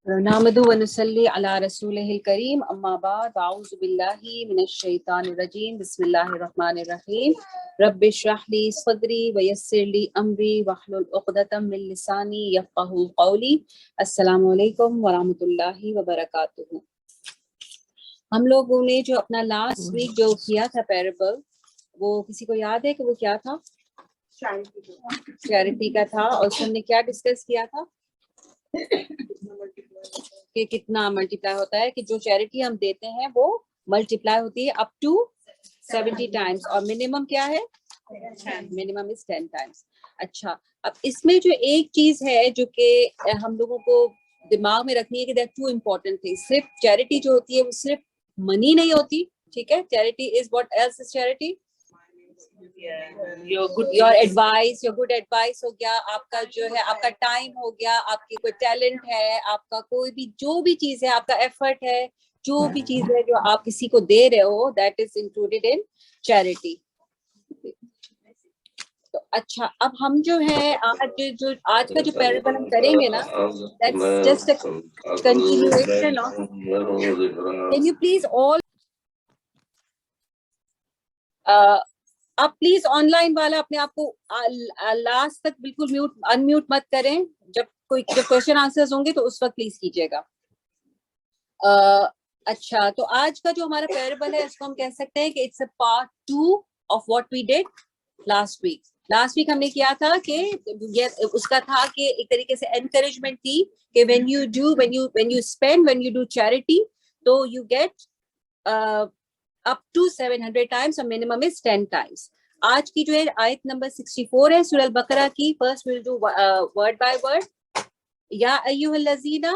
नामदु व नुसल्ली अला रसूलिहिल करीम अम्मा बाद अऊज़ु बिल्लाहि मिनश शैतानिर रजीम बिस्मिल्लाहिर रहमानिर रहीम रब्बि इश्रह ली सदरी व यस्सिर ली अमरी वहलुल उक़दतम मिन लिसानी यफ़क़हू क़ौली। अस्सलामु अलैकुम व रहमतुल्लाहि व बरकातुहू। हम लोगों ने जो अपना लास्ट वीक जो किया था पैराबल, वो किसी को याद है कि वो क्या था? चैरिटी का था। और उसमें हमने क्या डिस्कस किया था कि कितना मल्टीप्लाई होता है, कि जो चैरिटी हम देते हैं वो मल्टीप्लाई होती है अप टू 70 टाइम्स और मिनिमम क्या है? Minimum is 10 times. अच्छा, अब इसमें जो एक चीज है जो कि हम लोगों को दिमाग में रखनी है कि दैट टू इम्पोर्टेंट थिंग्स। सिर्फ चैरिटी जो होती है वो सिर्फ मनी नहीं होती, ठीक है? Charity is what else is charity? Your advice, your good advice हो गया, आपका जो है आपका टाइम हो गया, आपकी कोई टैलेंट है, आपका कोई भी जो भी चीज है, आपका एफर्ट है, जो भी चीज है जो आप किसी को दे रहे हो, that is included in charity. तो अच्छा, अब हम जो है आज का जो पैराबल हम करेंगे ना, that's just a continuation of. Can you please all आप प्लीज ऑनलाइन वाला अपने आप को लास्ट तक बिल्कुल अनम्यूट मत करें। जब क्वेश्चन आंसर्स होंगे तो उस वक्त प्लीज कीजिएगा। अच्छा, तो आज का जो हमारा पैराबल है इसको हम कह सकते हैं कि it's a part 2 of what we did last week. Last week हमने किया था कि उसका था कि एक तरीके से एनकरेजमेंट थी कि when you spend, when you do charity, तो you get up to 700 times और minimum is 10 times। आज की जो है आयत नंबर 64 है सूरह अल-बकरा की। First will do word by word. या अय्युहल्लज़ीना,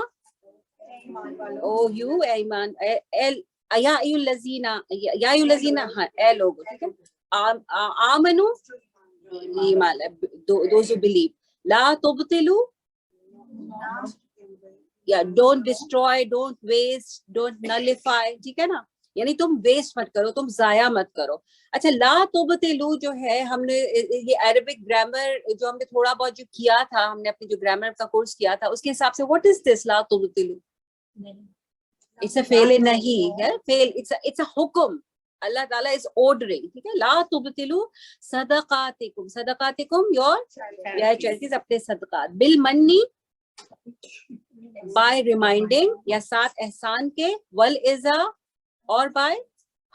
ओ यू ईमान, एल या अय्युहल्लज़ीना, हाँ ए लोग, ठीक है? आमनु, ईमान, those who believe। ला तुबतिलु, या don't destroy, don't waste, don't nullify, ठीक है ना? यानी तुम वेस्ट मत करो, तुम जाया मत करो। अच्छा, ला तुबतिलु जो है, हमने ये अरबिक ग्रामर जो हमने थोड़ा बहुत जो किया था, हमने अपनी जो ग्रामर का कोर्स किया था उसके हिसाब से व्हाट इज दिस ला तुबतिलु? इट्स अ फेल नहीं है, फेल, इट्स अ हुक्म। अल्लाह ताला इज ऑर्डरिंग, ठीक है? ला तुबतिलु सदकातिकुम, सदकातिकुम योर चैरिटीज, अपने सदकात, बिल मन्नी, बाय रिमाइंडिंग या साथ एहसान के, वल इज़ा, और बाय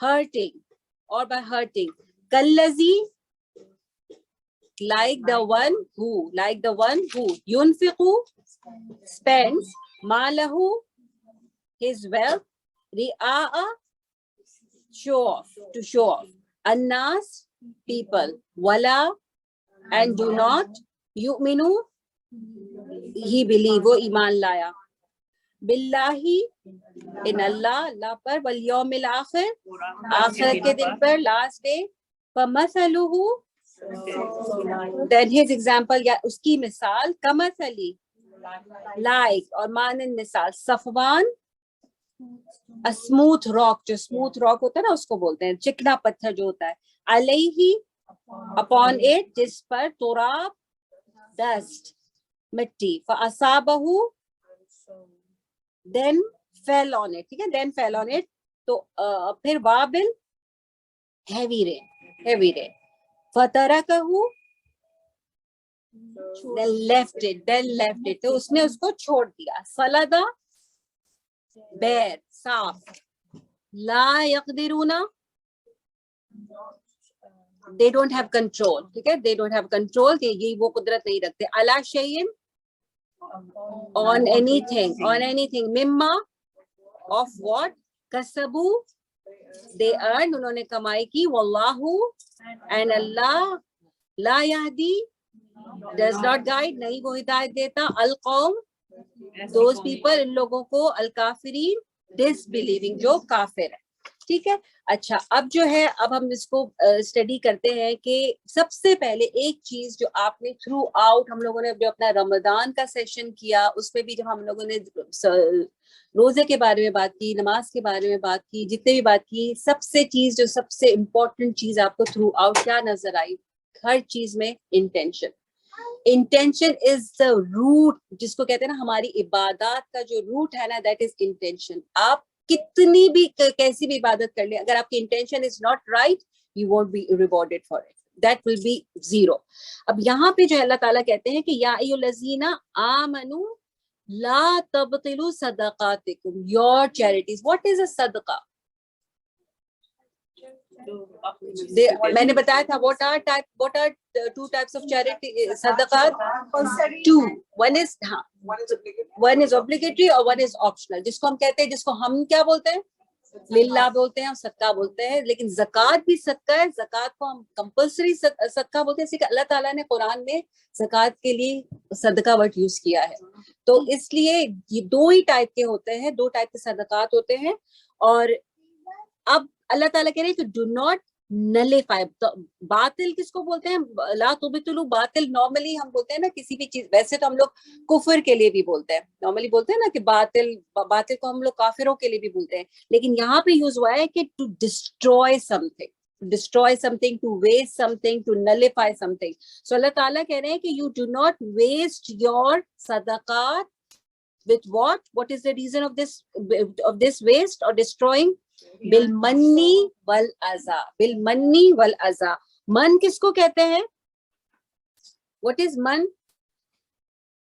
हर्टिंग, कल्लजी, like the one who yunfiqu, spends, malahu, his wealth, ri'a, show off, to show off, annas, people, wala, and do not, yu'minu, he believe, वो ईमान लाया, बिल्लाही, इन अल्लाह, अल्लाह पर, वल यौमिल आखिर, आखिरत के दिन पर, लास्ट डे, फमसलुहु, then his example, या उसकी मिसाल, कमसली, लाइक, और मानन मिसाल, सफवान, a smooth rock, जो स्मूथ रॉक होता है ना उसको बोलते हैं चिकना पत्थर जो होता है, अलैहि, upon it, जिस पर, तुराब, dust, मिट्टी, फअसाबहु, then fell on it, ठीक है? then fell on it, तो फिर वाबिल, heavy rain, फतरकहु, then left it, तो उसने उसको छोड़ दिया, सलदा, बेर, सांप, ला यक़दिरूना, they don't have control, ठीक है? they don't have control, ये वो कुदरत नहीं रखते, अला शैइन, on anything, मिम्मा, of what, कसबू, they earn, उन्होंने कमाई की, वल्लाहु, and Allah, La यहदी, does not guide, नहीं वो हिदायत देता, अल कौम, those people, इन लोगों को, अल काफिरीन, disbelieving, जो काफिर है, ठीक है? अच्छा, अब जो है, अब हम इसको स्टडी करते हैं कि सबसे पहले एक चीज जो आपने थ्रू आउट, हम लोगों ने जो अपना रमजान का सेशन किया उसमें भी जब हम लोगों ने रोजे के बारे में बात की, नमाज के बारे में बात की, जितने भी बात की, सबसे इम्पोर्टेंट चीज आपको थ्रू आउट क्या नजर आई? हर चीज में intention, intention is the root, जिसको कहते हैं ना हमारी इबादत का जो रूट है ना, दैट इज इंटेंशन. आप कितनी भी कैसी भी इबादत कर ले, अगर आपकी intention is not right, you won't be rewarded for it, that will be zero. अब यहाँ पे जो अल्लाह ताला कहते हैं कि या अय्युहल्लज़ीना आमनू ला तबतिलू सदकातिकुम, your charities. What is a सदका? मैंने बताया था what are two types of charity sadaqat. Two, one is obligatory और one is optional, जिसको हम कहते हैं, जिसको हम क्या बोलते हैं, लिल्लाह बोलते हैं और सदका बोलते हैं. लेकिन ज़कात भी सदका है, ज़कात को हम कंपल्सरी सदका बोलते हैं. इसी अल्लाह ताला ने कुरान में ज़कात के लिए सदका वर्ड यूज किया है. तो इसलिए ये दो ही टाइप के होते हैं, दो टाइप के सदकात होते हैं. और अब अल्लाह ताला कह रहे हैं कि डू नॉट नलिफाई. तो बातिल किसको बोलते हैं? ला तुबतिलू बातिल नॉर्मली हम बोलते हैं ना किसी भी चीज, वैसे तो हम लोग कुफर के लिए भी बोलते हैं, नॉर्मली बोलते हैं ना कि बातिल को हम लोग काफिरों के लिए भी बोलते हैं. लेकिन यहाँ पे यूज हुआ है कि to destroy something, to waste something, to nullify something. So Allah ताला कह रहे हैं कि you do not waste your सदकात with what is the reason of this waste or destroying? Bill मन्नी वल अज़ा. बिल मन्नी वल अज़ा. मन किसको कहते हैं? व्हाट इज मन?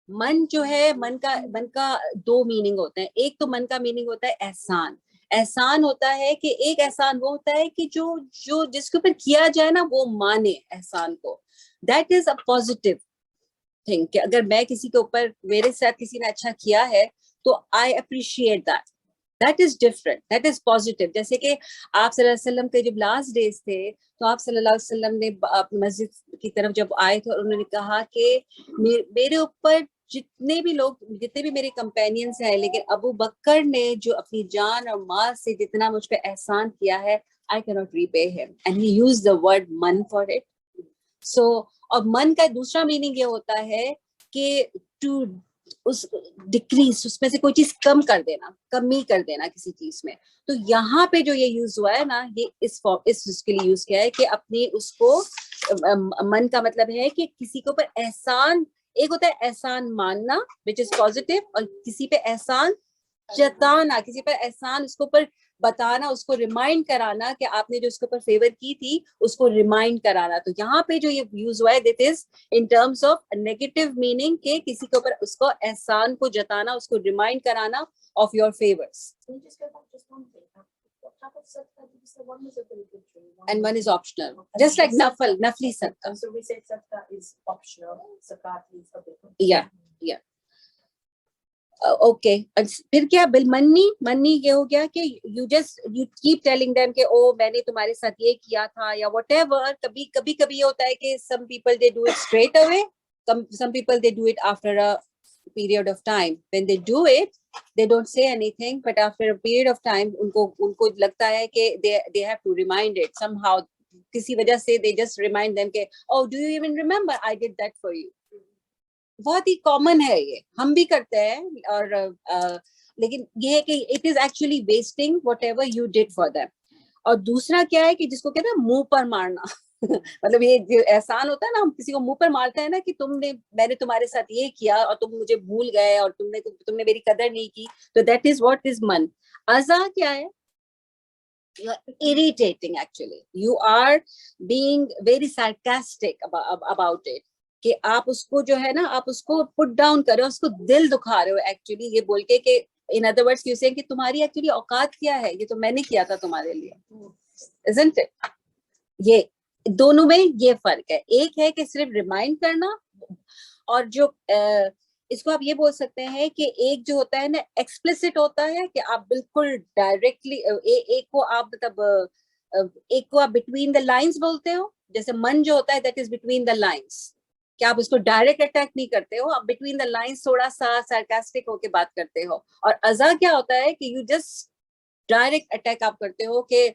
मन जो है, मन का दो मीनिंग होते हैं. एक तो मन का मीनिंग होता है एहसान. एहसान होता है कि एक एहसान वो होता है कि जो जिसके ऊपर किया जाए ना वो माने एहसान को. That is a positive thing कि अगर मैं किसी के ऊपर, मेरे साथ किसी ने अच्छा किया है तो I appreciate that. That is different, that is positive. जैसे कि आप सल्लल्लाहु अलैहि वसल्लम के जब लास्ट डेज थे तो आप सल्लल्लाहु अलैहि वसल्लम ने मस्जिद की तरफ जब आए थे और उन्होंने कहा कि मेरे ऊपर जितने भी मेरे कंपेनियंस हैं, लेकिन अबू बकर ने जो अपनी जान और माल से जितना मुझ पे एहसान किया है, I can not repay him. And he used the word मन फॉर इट. सो और मन का दूसरा मीनिंग ये होता है कि टू उस डिक्रीज, उसमें से कोई चीज कम कर देना, कमी कर देना किसी चीज में. तो यहाँ पे जो ये यूज हुआ है ना, ये इस उसके लिए यूज किया है कि अपने उसको, मन का मतलब है कि किसी के ऊपर एहसान, एक होता है एहसान मानना विच इज पॉजिटिव, और किसी पे एहसान जताना, किसी पर एहसान उसको ऊपर बताना, उसको रिमाइंड कराना कि आपने जो उसके ऊपर फेवर की थी उसको रिमाइंड कराना. तो यहाँ पे जो ये यूज हुआ है, that is in terms of negative meaning के किसी के ऊपर उसको एहसान को जताना, उसको रिमाइंड कराना of your favours. And one is optional, just like nafli sadqa. So we say sadqa is optional, zakat is obligatory. Yeah. Okay. फिर क्या? बिल मन्नी ये हो गया कि यू कीप टेलिंग देम कि ओ मैंने तुम्हारे साथ ये किया था या व्हाटएवर. कभी ये होता है कि some people they do it straight away, some people they do it after a period of time. When they do it, they don't say anything, but after a period of time उनको लगता है कि they have to remind it somehow. किसी वजह से they just remind them कि oh do you even remember I did that for you. बहुत ही common है ये, हम भी करते हैं. और लेकिन ये है कि it is actually wasting whatever you did for them. और दूसरा क्या है कि जिसको कहते हैं मुंह पर मारना. मतलब ये जो एहसान होता है ना, हम किसी को मुंह पर मारते हैं ना कि मैंने तुम्हारे साथ ये किया और तुम मुझे भूल गए और तुमने मेरी कदर नहीं की. तो दैट इज व्हाट इज मन. अज़ा क्या है? You are irritating actually. You are being very sarcastic about it. कि आप उसको जो है ना, आप उसको पुट डाउन कर रहे हो, उसको दिल दुखा रहे हो एक्चुअली, ये बोल के कि in other words you saying कि तुम्हारी एक्चुअली औकात क्या है, ये तो मैंने किया था तुम्हारे लिए. Isn't it? ये दोनों में ये फर्क है. एक है कि सिर्फ रिमाइंड करना, और जो इसको आप ये बोल सकते हैं कि एक जो होता है ना एक्सप्लिसिट होता है कि आप बिल्कुल डायरेक्टली एक को आप मतलब एक को आप बिटवीन द लाइंस बोलते हो. जैसे मन जो होता है that is between the lines, कि आप उसको डायरेक्ट अटैक नहीं करते हो, आप बिटवीन द लाइंस थोड़ा सा सार्कास्टिक होके बात करते हो. और अज़ा क्या होता है कि यू जस्ट डायरेक्ट अटैक आप करते हो, कि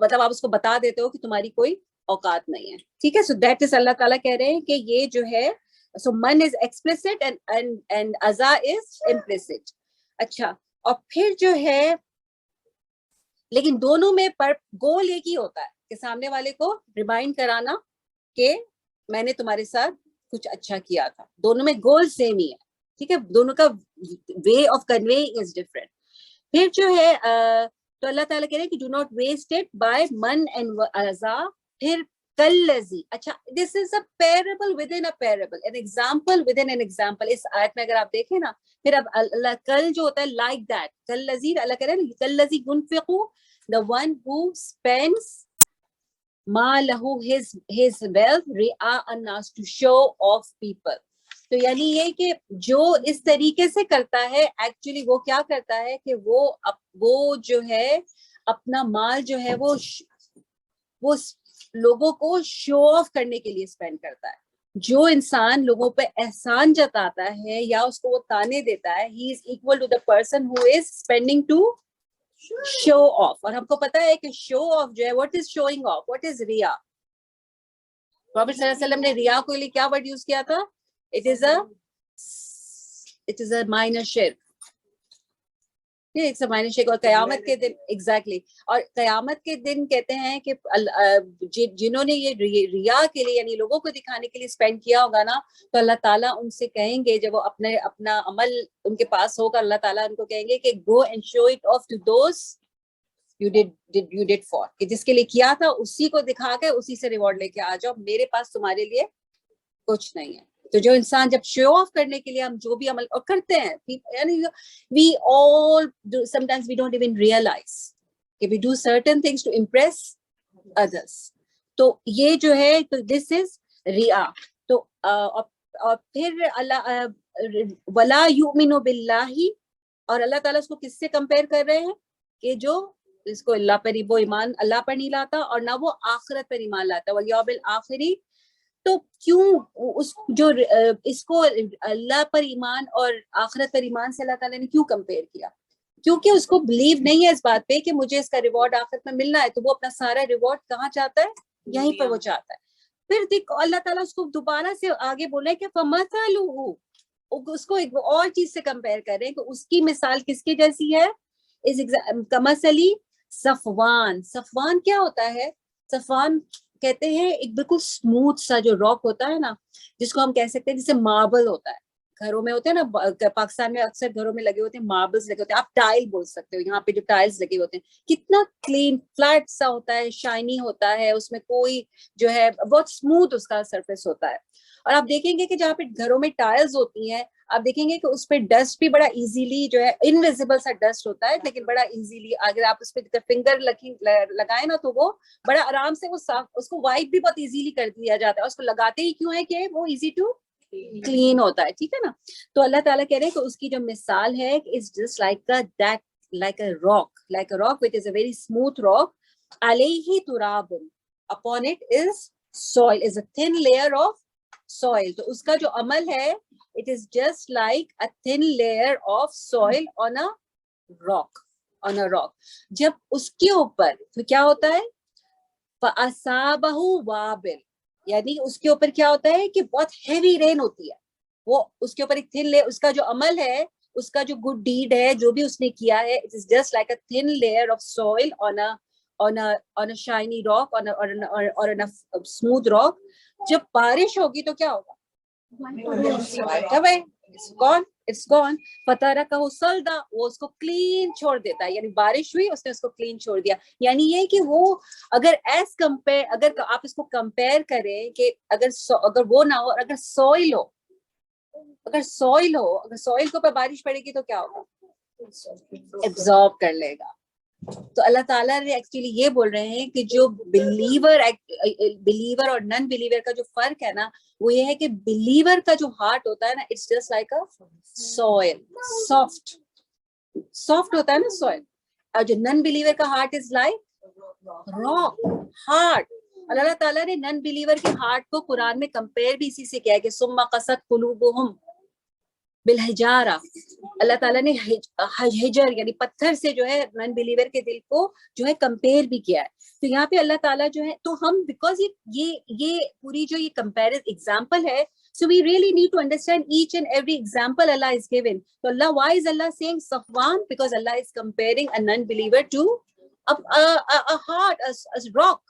मतलब आप उसको बता देते हो कि तुम्हारी कोई औकात नहीं है. ठीक है. सो दैट इज अल्लाह ताला कह रहे हैं कि ये जो है, सो मन इज एक्सप्लिसिट एंड अज़ा इज इम्प्लिसिट. अच्छा. और फिर जो है, लेकिन दोनों में पर गोल एक ही होता है कि सामने वाले को रिमाइंड कराना कि मैंने तुम्हारे साथ कुछ अच्छा किया था, दोनों में गोल सेम ही है, ठीक है, दोनों का way of conveying is different. फिर जो है तो अल्लाह ताला कह रहे हैं कि do not waste it by मन एंड अज़ा। फिर कल्लज़ी, अच्छा this is a parable within a parable, an example within an example. इस आयत में अगर आप देखें ना, फिर अब अल्लाह कल जो होता है लाइक दैट, कल्लज़ी अल्लाह कह रहे हैं कल्लज़ी युनफिकु, द वन हु स्पेंड्स मा लहू his wealth रिआ अन्नास, टू शो ऑफ पीपल। तो यानी ये कि जो इस तरीके से करता है एक्चुअली वो क्या करता है कि वो जो है अपना माल जो है वो लोगों को शो ऑफ करने के लिए स्पेंड करता है। जो इंसान लोगों पे एहसान जताता है या उसको वो ताने देता है, he is equal to the person who is spending to show off. और हमको पता है कि शो ऑफ जो है, what is showing off, what is रिया। प्रॉफेट सल्लल्लाहु अलैहि वसल्लम ने रिया को लिए क्या वर्ड यूज किया था? इट इज अ माइनर शिर्क, इट्स अ माइनर शिर्क। और कयामत के दिन एग्जैक्टली और कयामत के दिन कहते हैं कि जिन्होंने ये रिया के लिए यानी लोगों को दिखाने के लिए स्पेंड किया होगा ना, तो अल्लाह ताला उनसे कहेंगे, जब वो अपना अमल उनके पास होगा, अल्लाह ताला उनको कहेंगे कि go and show it off to those you did for, कि जिसके लिए किया था उसी को दिखा के उसी से रिवॉर्ड लेके आ जाओ, मेरे पास तुम्हारे लिए कुछ नहीं है। तो जो इंसान जब शो ऑफ करने के लिए हम जो भी अमल और करते हैं, यानी we all do, sometimes we don't even realize कि we do certain things to impress others। तो ये जो है, तो this is रिया। तो और फिर अल्लाह वला युमिनु बिल्लाही, और अल्लाह ताला उसको किससे कंपेयर कर रहे हैं कि जो इसको अल्लाह पर वो ईमान अल्लाह पर नहीं लाता और ना वो आखिरत पर ईमान लाता, वल यौमिल आखिरी। तो क्यों उस जो इसको अल्लाह पर ईमान और आखिरत पर ईमान से अल्लाह ताला ने क्यों कंपेयर किया? क्योंकि उसको बिलीव नहीं है इस बात पे कि मुझे इसका रिवॉर्ड आखिरत में मिलना है, तो वो अपना सारा रिवॉर्ड कहाँ चाहता है? यहीं पर वो चाहता है। फिर देखो अल्लाह ताला उसको दोबारा से आगे बोला है कि फमसलुहु, उसको एक और चीज से कंपेयर कर रहे हैं कि उसकी मिसाल किसकी जैसी है? इस कमसली सफवान। सफवान क्या होता है? सफवान कहते हैं एक बिल्कुल स्मूथ सा जो रॉक होता है ना, जिसको हम कह सकते हैं जैसे मार्बल होता है, घरों में होते हैं ना, पाकिस्तान में अक्सर घरों में लगे होते हैं मार्बल्स लगे होते हैं, आप टाइल बोल सकते हो, यहाँ पे जो टाइल्स लगे होते हैं कितना क्लीन फ्लैट सा होता है, शाइनी होता है, उसमें कोई जो है बहुत स्मूथ उसका सरफेस होता है। और आप देखेंगे कि जहाँ पे घरों में टाइल्स होती हैं, आप देखेंगे कि उस पर डस्ट भी बड़ा इजीली जो है, इनविजिबल सा डस्ट होता है, लेकिन बड़ा इजीली अगर आप उस पर फिंगर लगाए ना तो वो बड़ा आराम से वो साफ, उसको वाइप भी बहुत इजीली कर दिया जाता है। उसको लगाते ही क्यों है कि वो इजी टू क्लीन होता है, ठीक है ना। तो अल्लाह ताला कह रहे हैं कि उसकी जो मिसाल है is just like a rock which is a very smooth rock, अलैहि तुराबुन, upon it is soil, is a thin layer of soil. तो उसका जो अमल है, it is just like a thin layer of soil on a rock। जब उसके ऊपर तो क्या होता है? फअसाबहु वाबिल, यानी उसके ऊपर क्या होता है कि बहुत हैवी रेन होती है, वो उसके ऊपर एक थिन लेयर, उसका जो अमल है, उसका जो गुड डीड है, जो भी उसने किया है, it is just like a thin layer of soil on a shiny rock, on a smooth rock। जब बारिश होगी तो क्या होगा? It's gone। फतरकहु सल्दा, वो उसको क्लीन छोड़ देता है, यानी बारिश हुई उसने उसको क्लीन छोड़ दिया। यानी ये कि वो अगर अगर आप इसको कंपेयर करें कि अगर वो ना हो, अगर सॉइल हो, अगर सॉइल के ऊपर बारिश पड़ेगी तो क्या होगा? एब्जॉर्ब कर लेगा। तो अल्लाह ताला ने एक्चुअली ये बोल रहे हैं कि जो बिलीवर और नॉन बिलीवर का जो फर्क है ना, वो ये है कि बिलीवर का जो हार्ट होता है ना, it's just like a soil, soft होता है ना सॉइल, और जो नॉन बिलीवर का heart is like rock hard. Allah ताला ने नॉन बिलीवर के हार्ट को कुरान में कंपेयर भी इसी से किया है कि सुम्मा क़सत क़ुलूबुहुम बिलहिजारा। अल्लाह ताला ने हिजर यानी पत्थर से जो है नॉन बिलीवर के दिल को जो है कंपेयर भी किया है। तो यहाँ पे अल्लाह ताला जो है, तो हम बिकॉज ये पूरी जो ये कंपेरिजन एग्जांपल है, so we really need to understand each and every example Allah is given। So Allah, why is Allah saying Safwan? Because Allah is comparing a non-believer to a heart, a rock।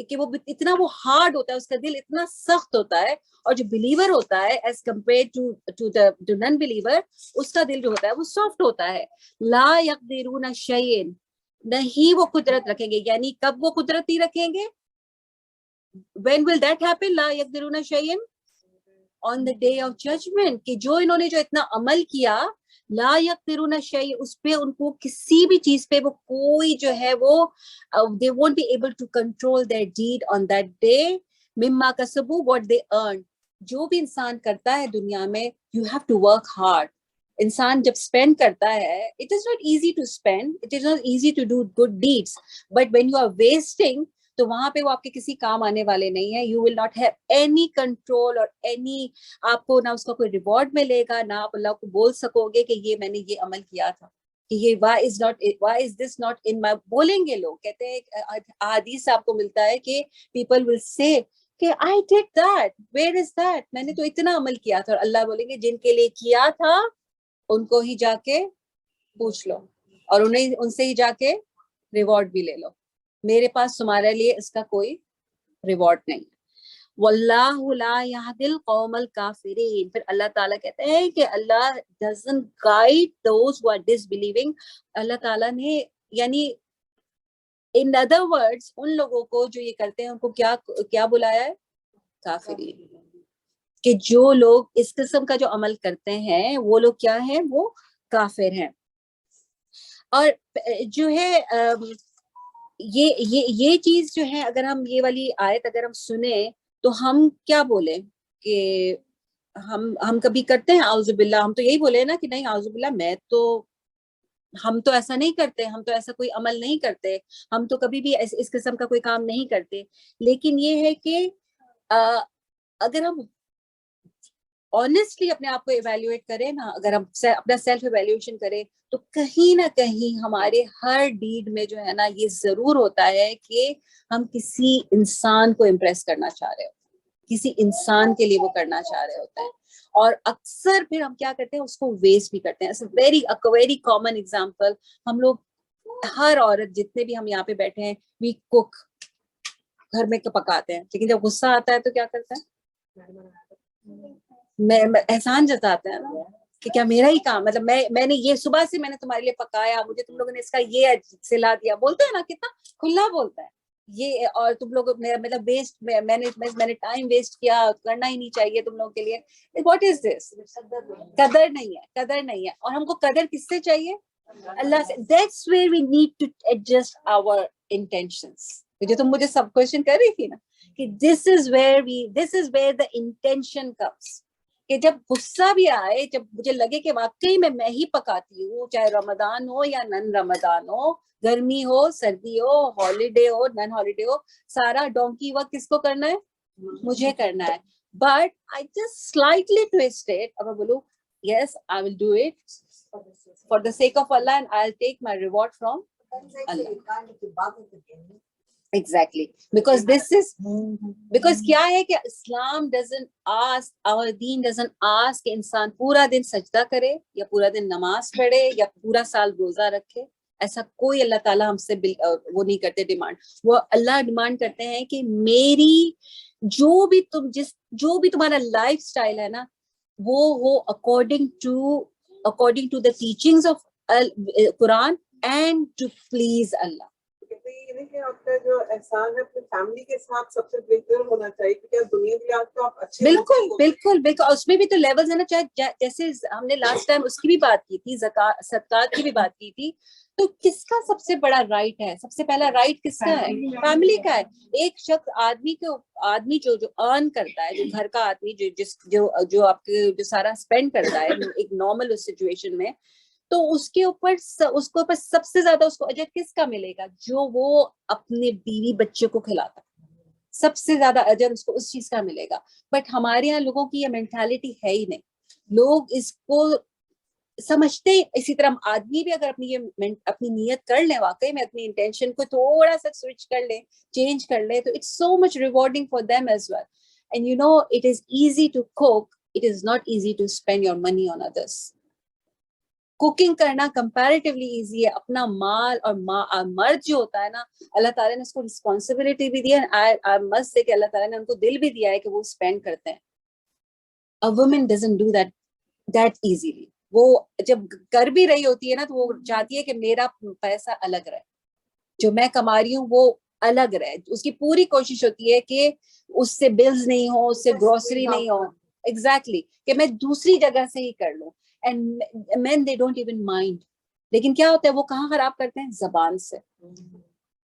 कि वो इतना वो hard होता है, उसका दिल इतना सख्त होता है, और जो बिलीवर होता है as compare to non believer, उसका दिल जो होता है वो सॉफ्ट होता है। ला यक़दिरून शैइन, नहीं वो कुदरत रखेंगे, यानी कब वो कुदरत नहीं रखेंगे? When will that happen? La यक़दिरून शैइन, on the day of judgment, कि जो इन्होंने जो इतना अमल किया, ला यक़दिरून शै, उस पे उनको किसी भी चीज पे वो कोई जो है वो they won't be able to control their deed on that day, मिम्मा कसबू, what they earn। जो भी इंसान करता है दुनिया में, you have to work hard। इंसान जब स्पेंड करता है, it is not easy to spend, it is not easy to do good deeds, but when you are wasting, तो वहां पे वो आपके किसी काम आने वाले नहीं है। You will not have any control और एनी, आपको ना उसका कोई रिवॉर्ड मिलेगा, ना आप अल्लाह को बोल सकोगे कि ये मैंने ये अमल किया था, कि ये why is this not in my, बोलेंगे लोग, कहते हैं हदीस आपको मिलता है कि people will say that I did that, where is that, मैंने तो इतना अमल किया था। और अल्लाह बोलेंगे जिनके लिए किया था उनको ही जाके पूछ लो, और उन्हें उनसे ही जाके रिवॉर्ड भी ले लो, मेरे पास तुम्हारे लिए इसका कोई रिवॉर्ड नहीं। वल्लाहु ला यहदिल कौमल काफिरीन, फिर अल्लाह ताला कहते हैं कि Allah doesn't guide those who are disbelieving. Allah ताला ने, यानी इन अदर वर्ड्स, उन लोगों को जो ये करते हैं उनको क्या क्या बुलाया है? काफिरीन। कि जो लोग इस किस्म का जो अमल करते हैं वो लोग क्या हैं? वो काफिर हैं। और जो है ये चीज जो है, अगर हम ये वाली आयत अगर हम सुने तो हम क्या बोले कि हम कभी करते हैं आउज़ुबिल्लाह, हम तो यही बोले ना कि नहीं आउज़ुबिल्लाह, हम तो ऐसा नहीं करते, हम तो ऐसा कोई अमल नहीं करते, हम तो कभी भी इस किस्म का कोई काम नहीं करते। लेकिन ये है कि अगर हम ऑनेस्टली अपने आप को इवेल्युएट करें ना, अगर हम अपना सेल्फ इवेल्युएशन करें, तो कहीं ना कहीं हमारे हर डीड में जो है ना, ये जरूर होता है कि हम किसी इंसान को इम्प्रेस करना चाह रहे हो, किसी इंसान के लिए वो करना चाह रहे होते हैं, और अक्सर फिर हम क्या करते हैं, उसको वेस्ट भी करते हैं। वेरी कॉमन एग्जाम्पल, हम लोग, हर औरत, जितने भी हम यहाँ पे बैठे हैं, वी कुक, घर में पकाते हैं, लेकिन जब गुस्सा आता है तो क्या करता है? मैं एहसान जताता है ना कि क्या मेरा ही काम, मतलब मैंने ये सुबह से मैंने तुम्हारे लिए पकाया, मुझे तुम लोगों ने इसका ये सिला दिया, बोलते हैं ना, कितना खुला बोलता है ये, और तुम लोग मेरा मतलब वेस्ट, मैंने टाइम वेस्ट किया, करना ही नहीं चाहिए तुम लोगों के लिए। What is this? कदर नहीं है, कदर नहीं है। और हमको कदर किससे चाहिए? अल्लाह से। That's where we need to adjust our intentions. जो तुम मुझे सब क्वेश्चन कर रही थी ना, कि this is where the intention comes, कि जब गुस्सा भी आए, जब मुझे लगे कि वाकई में मैं ही पकाती हूँ, चाहे रमजान हो या नन रमजान हो, गर्मी हो, सर्दी हो, हॉलीडे हो, नन हॉलीडे हो, सारा डोंकी वर्क किसको करना है? मुझे करना है। But I just slightly twist it, अब मैं बोलूं yes, I will do it for the sake of Allah, and I'll take my reward from Allah. Exactly, because because क्या है कि इस्लाम doesn't ask, our deen doesn't ask कि इंसान पूरा दिन सजदा करे, या पूरा दिन नमाज पढ़े, या पूरा साल रोजा रखे। ऐसा कोई अल्लाह ताला हमसे वो नहीं करते डिमांड। वो अल्लाह डिमांड करते हैं कि मेरी जो भी तुम्हारा लाइफ स्टाइल है ना, वो हो according to the teachings of Quran and to please Allah. कि आपका जो एहसान है अपनी फैमिली के साथ सबसे बेहतर होना चाहिए, क्योंकि दुनिया के लिए तो आप अच्छे, बिल्कुल उसमें भी तो लेवल्स है ना, चाहे जैसे हमने लास्ट टाइम उसकी भी बात की थी, सदकात की भी बात की थी, तो किसका सबसे बड़ा राइट है? सबसे पहला राइट किसका है? फैमिली का है। एक शख्स आदमी जो अर्न करता है, जो घर का आदमी, जो आपके जो सारा स्पेंड करता है एक नॉर्मल सिचुएशन में, तो उसके ऊपर सबसे ज्यादा उसको अजर किसका मिलेगा? जो वो अपने बीवी बच्चे को खिलाता, सबसे ज्यादा अजर उसको उस चीज का मिलेगा। बट हमारे यहाँ लोगों की ये मेंटालिटी है ही नहीं। लोग इसको समझते, इसी तरह आदमी भी अगर अपनी नियत कर ले, वाकई में अपनी इंटेंशन को थोड़ा सा स्विच कर ले, चेंज कर ले, तो it's so much rewarding for them as well. And you know, it is easy to cook, it is not easy to spend your money on others. Cooking करना कंपैरेटिवली इजी है। अपना माल और मर्द जो होता है ना, अल्लाह ताला ने उसको रिस्पॉन्सिबिलिटी भी दी है। आई मस्ट से कि अल्लाह ताला ने उनको दिल भी दिया है कि वो स्पेंड करते हैं। A woman doesn't do that easily. वो जब कर भी रही होती है ना, तो वो चाहती है कि मेरा पैसा अलग रहे, जो मैं कमा रही हूँ वो अलग रहे। उसकी पूरी कोशिश होती है कि उससे बिल्स नहीं हो, उससे ग्रोसरी नहीं हो, एग्जैक्टली कि मैं दूसरी जगह से ही कर लूं। And main they don't even mind. लेकिन क्या होता है, वो कहाँ खराब करते हैं? जबान से।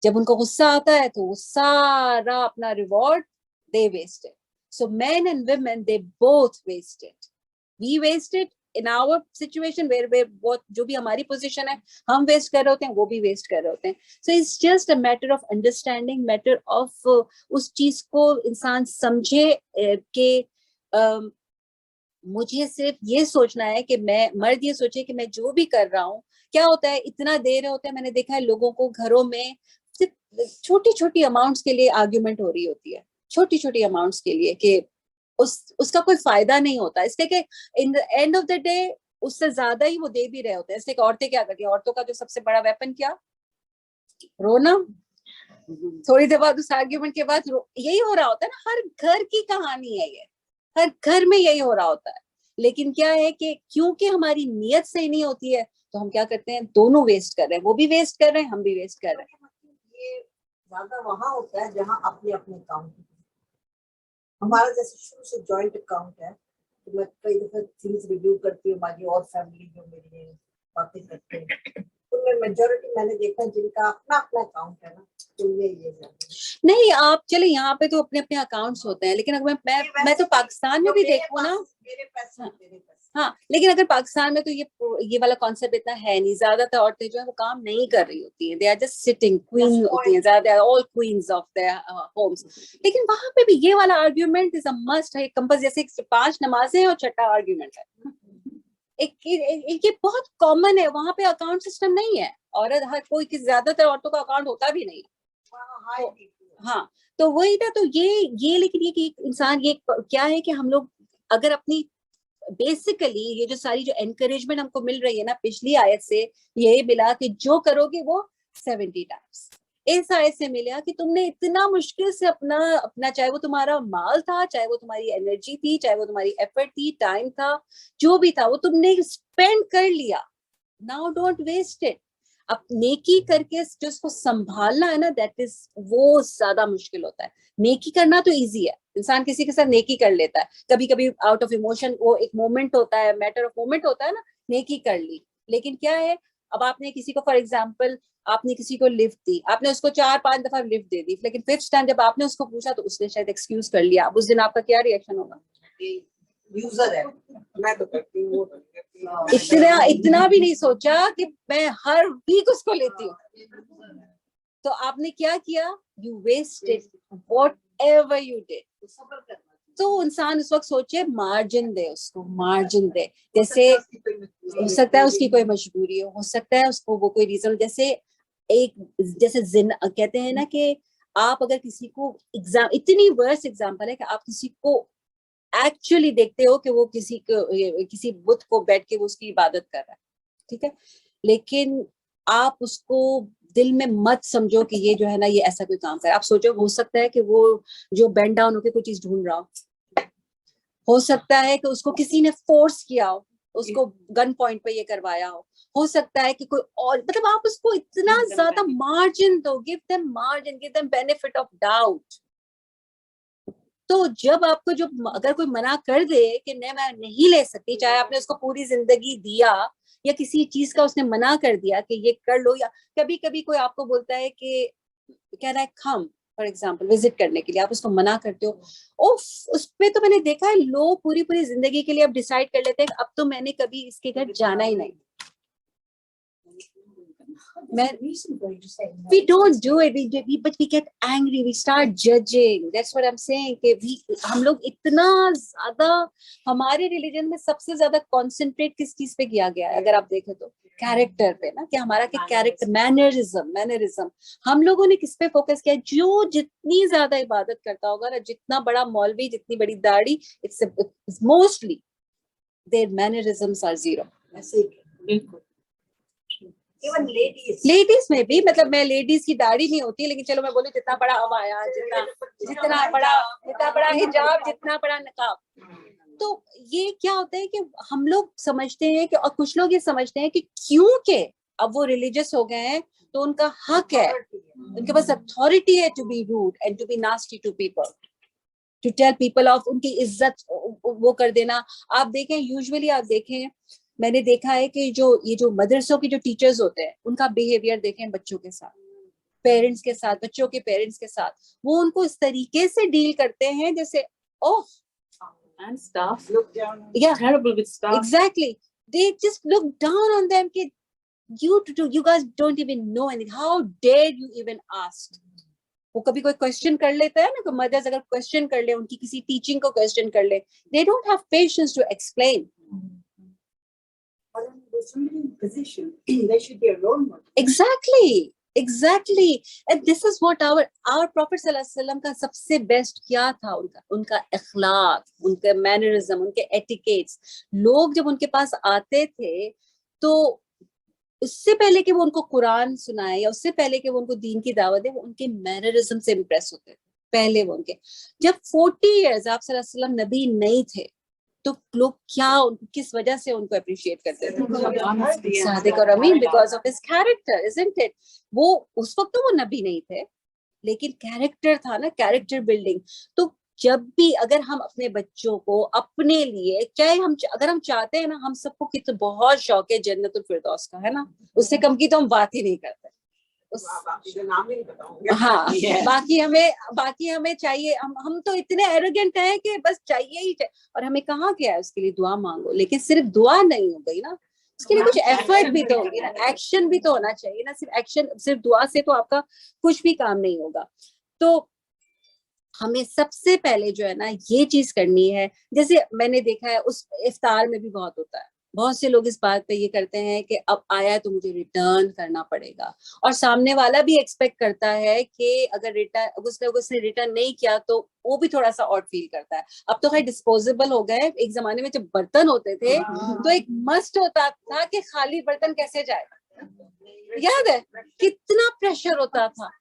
जब उनको गुस्सा आता है तो वो सारा अपना reward they waste it. So men and women they both waste it. We waste it in our situation where वो जो भी हमारी पोजीशन है हम वेस्ट कर रहे होते हैं, वो भी वेस्ट कर रहे होते हैं। So it's just a matter of understanding, matter of उस चीज को इंसान समझे कि मुझे सिर्फ ये सोचना है कि मैं, मर्द ये सोचे कि मैं जो भी कर रहा हूँ, क्या होता है इतना दे रहे होते हैं, मैंने देखा है लोगों को घरों में सिर्फ छोटी छोटी अमाउंट्स के लिए आर्ग्यूमेंट हो रही होती है, छोटी छोटी अमाउंट्स के लिए, कि उसका कोई फायदा नहीं होता, इसलिए कि in the end of the day उससे ज्यादा ही वो दे भी रहे होते हैं। इसलिए औरतें क्या करती हैं, औरतों का जो सबसे बड़ा वेपन क्या? रोना। थोड़ी देर बाद उस आर्ग्यूमेंट के बाद यही हो रहा होता है ना, हर घर की कहानी है ये, हर घर में यही हो रहा होता है। लेकिन क्या है कि क्योंकि हमारी नीयत सही नहीं होती है, तो हम क्या करते हैं, दोनों वेस्ट कर रहे हैं, वो भी वेस्ट कर रहे हैं, हम भी वेस्ट कर रहे हैं। ये ज्यादा वहां होता है जहाँ अपने अपने अकाउंट, हमारा जैसे शुरू से जॉइंट अकाउंट है, तो मैं कई दफा थिंग्स रिव्यू करती हूँ, हमारी और फैमिली जो मेरी है बातें करते हैं, उनमें मेजॉरिटी मैंने देखा जिनका अपना अपना अकाउंट है ना, उनमें ये नहीं, आप चले यहाँ पे तो अपने अपने अकाउंट्स होते हैं, लेकिन अगर मैं तो पाकिस्तान में भी देखूँ ना, मेरे पैसे मेरे पैसे। हाँ, लेकिन अगर पाकिस्तान में तो ये वाला कॉन्सेप्ट इतना है नहीं। ज्यादातर औरतें जो है वो काम नहीं कर रही होती हैं, they are just sitting, queen होती हैं ज्यादा, all queens of their homes. लेकिन वहां पे भी ये वाला आर्ग्यूमेंट इज अ मस्ट है, कंपल्सरी। जैसे 5 नमाजें और छठा आर्ग्यूमेंट है, एक ये बहुत कॉमन है। वहां पे अकाउंट सिस्टम नहीं है, औरत हर कोई की, ज्यादातर औरतों का अकाउंट होता भी नहीं है। हाँ, तो वही था। तो ये लेकिन ये कि इंसान, ये क्या है कि हम लोग अगर अपनी बेसिकली ये जो सारी जो एनकरेजमेंट हमको मिल रही है ना पिछली आयत से, ये मिला कि जो करोगे वो 70 टाइम्स। इस आयत से मिला कि तुमने इतना मुश्किल से अपना चाहे वो तुम्हारा माल था, चाहे वो तुम्हारी एनर्जी थी, चाहे वो तुम्हारी एफर्ट थी, टाइम था, जो भी था वो तुमने स्पेंड कर लिया। Now don't waste it. अब नेकी करके जो उसको संभालना है ना, दैट इज, वो ज्यादा मुश्किल होता है। नेकी करना तो इजी है, इंसान किसी के साथ नेकी कर लेता है, कभी कभी आउट ऑफ इमोशन, वो एक मोमेंट होता है, मैटर ऑफ मोमेंट होता है ना, नेकी कर ली। लेकिन क्या है, अब आपने किसी को, फॉर एग्जाम्पल आपने किसी को लिफ्ट दी, आपने उसको 4-5 दफा लिफ्ट दे दी, लेकिन 5th टाइम जब आपने उसको पूछा तो उसने शायद एक्सक्यूज कर लिया। अब उस दिन आपका क्या रिएक्शन होगा? यूजर है, मैं तो करती हूँ, इतना भी नहीं सोचा कि मैं हर वीक उसको लेती हूँ। तो आपने क्या किया? You wasted whatever you did. तो इंसान उस वक्त सोचे मार्जिन दे, उसको मार्जिन दे। जैसे हो सकता है उसकी कोई मजबूरी हो सकता है उसको वो कोई रीजन, जैसे जैसे कहते हैं ना कि आप अगर किसी को इतनी वर्स्ट एग्जांपल है कि आप किसी को एक्चुअली देखते हो कि वो किसी बुत को बैठ के वो उसकी इबादत कर रहा है, ठीक है, लेकिन आप उसको दिल में मत समझो कि ये जो है ना ये ऐसा कोई काम कर। आप सोचो हो सकता है कि वो जो बेंड डाउन होकर कोई चीज ढूंढ रहा हो सकता है कि उसको किसी ने फोर्स किया हो, उसको गन पॉइंट पे ये करवाया हो सकता है कि कोई और, मतलब आप उसको इतना ज्यादा मार्जिन दो, give them margin, give them benefit of doubt. तो जब आपको जो अगर कोई मना कर दे कि नहीं मैं नहीं ले सकती, चाहे आपने उसको पूरी जिंदगी दिया या किसी चीज का उसने मना कर दिया कि ये कर लो, या कभी कभी कोई आपको बोलता है कि कह रहा है खम फॉर एग्जाम्पल विजिट करने के लिए, आप उसको मना करते हो, उस पे तो मैंने देखा है लोग पूरी पूरी जिंदगी के लिए अब डिसाइड कर लेते हैं अब तो मैंने कभी इसके घर जाना ही नहीं। We don't do it, but we get angry, we start judging. That's what I'm saying कि हम लोग इतना ज्यादा, हमारे रिलीजन में सबसे ज्यादा कंसंट्रेट किस चीज पे किया गया है अगर आप देखें तो? कैरेक्टर पे ना, कि हमारा कैरेक्टर, मैनरिज्म हम लोगों ने किस पे फोकस किया? जो जितनी ज्यादा इबादत करता होगा ना, जितना बड़ा मौलवी, जितनी बड़ी दाढ़ी, it's mostly their mannerisms are zero. ऐसे बिल्कुल Even ladies. लेडीज में भी, मतलब मैं लेडीज की दाढ़ी नहीं होती, लेकिन चलो मैं बोलूँ जितना बड़ा अबाया, जितना बड़ा हिजाब, जितना बड़ा नकाब, तो ये क्या होता है कि हम लोग समझते हैं कि, और कुछ लोग ये समझते हैं कि क्योंकि अब वो रिलीजियस हो गए हैं तो उनका हक है, उनके पास अथॉरिटी है to be rude and to be nasty to people, to tell people off, उनकी इज्जत वो कर देना। आप देखें, यूजुअली आप देखें, मैंने देखा है कि ये जो मदरसों के जो टीचर्स होते हैं, उनका बिहेवियर देखें बच्चों के साथ, पेरेंट्स के साथ, बच्चों के पेरेंट्स के साथ, वो उनको इस तरीके से डील करते हैं जैसे ओह, And staff look down. yeah, terrible with staff. exactly, they just look down on them कि you guys don't even know anything, how dare you even ask। वो कभी कोई क्वेश्चन कर लेता है ना, मदर्स अगर क्वेश्चन कर ले, उनकी किसी टीचिंग को क्वेश्चन कर ले, they don't have patience to explain। But there's somebody in position, they should be a role model. Exactly, and this is what our Prophet sallallahu alaihi wasallam का सबसे बेस्ट क्या था, उनका अखलाक, उनका मैनरिज्म, उनके एटिकेट्स। लोग जब उनके पास आते थे तो उससे पहले कि वो उनको कुरान सुनाए या उससे पहले कि वो उनको दीन की दावत दे, वो उनके मैनरिज्म से इम्प्रेस होते थे। पहले वो उनके, जब 40 इयर्स आप सल्लल्लाहु अलैहि वसल्लम नबी नहीं थे तो लोग क्या, किस वजह से उनको अप्रिशिएट करते थे? सादिक और अमीन, because of his character, isn't it? वो उस वक्त तो वो नबी नहीं थे, लेकिन कैरेक्टर था ना, कैरेक्टर बिल्डिंग। तो जब भी अगर हम अपने बच्चों को अपने लिए, चाहे अगर हम चाहते हैं ना, हम सबको कितना बहुत शौक है जन्नतुल फिरदौस का, है ना, उससे कम की तो हम बात ही नहीं करते। बाकी का नाम ही नहीं बताऊंगे। हाँ, बाकी हमें चाहिए, हम तो इतने एरोगेंट हैं कि बस चाहिए ही चाहिए। और हमें कहा गया है उसके लिए दुआ मांगो, लेकिन सिर्फ दुआ नहीं हो गई ना, उसके लिए कुछ एफर्ट भी तो होगी ना, एक्शन भी तो होना चाहिए ना। सिर्फ एक्शन, सिर्फ दुआ से तो आपका कुछ भी काम नहीं होगा। तो हमें सबसे पहले जो है ना ये चीज करनी है। जैसे मैंने देखा है उस इफ्तार में भी बहुत होता है, बहुत से लोग इस बात पे ये करते हैं कि अब आया तो मुझे रिटर्न करना पड़ेगा, और सामने वाला भी एक्सपेक्ट करता है कि अगर उसने रिटर्न नहीं किया तो वो भी थोड़ा सा ऑड फील करता है। अब तो खैर डिस्पोजेबल हो गए, एक जमाने में जब बर्तन होते थे तो एक मस्ट होता था कि खाली बर्तन कैसे जाएगा, याद है कितना प्रेशर होता था।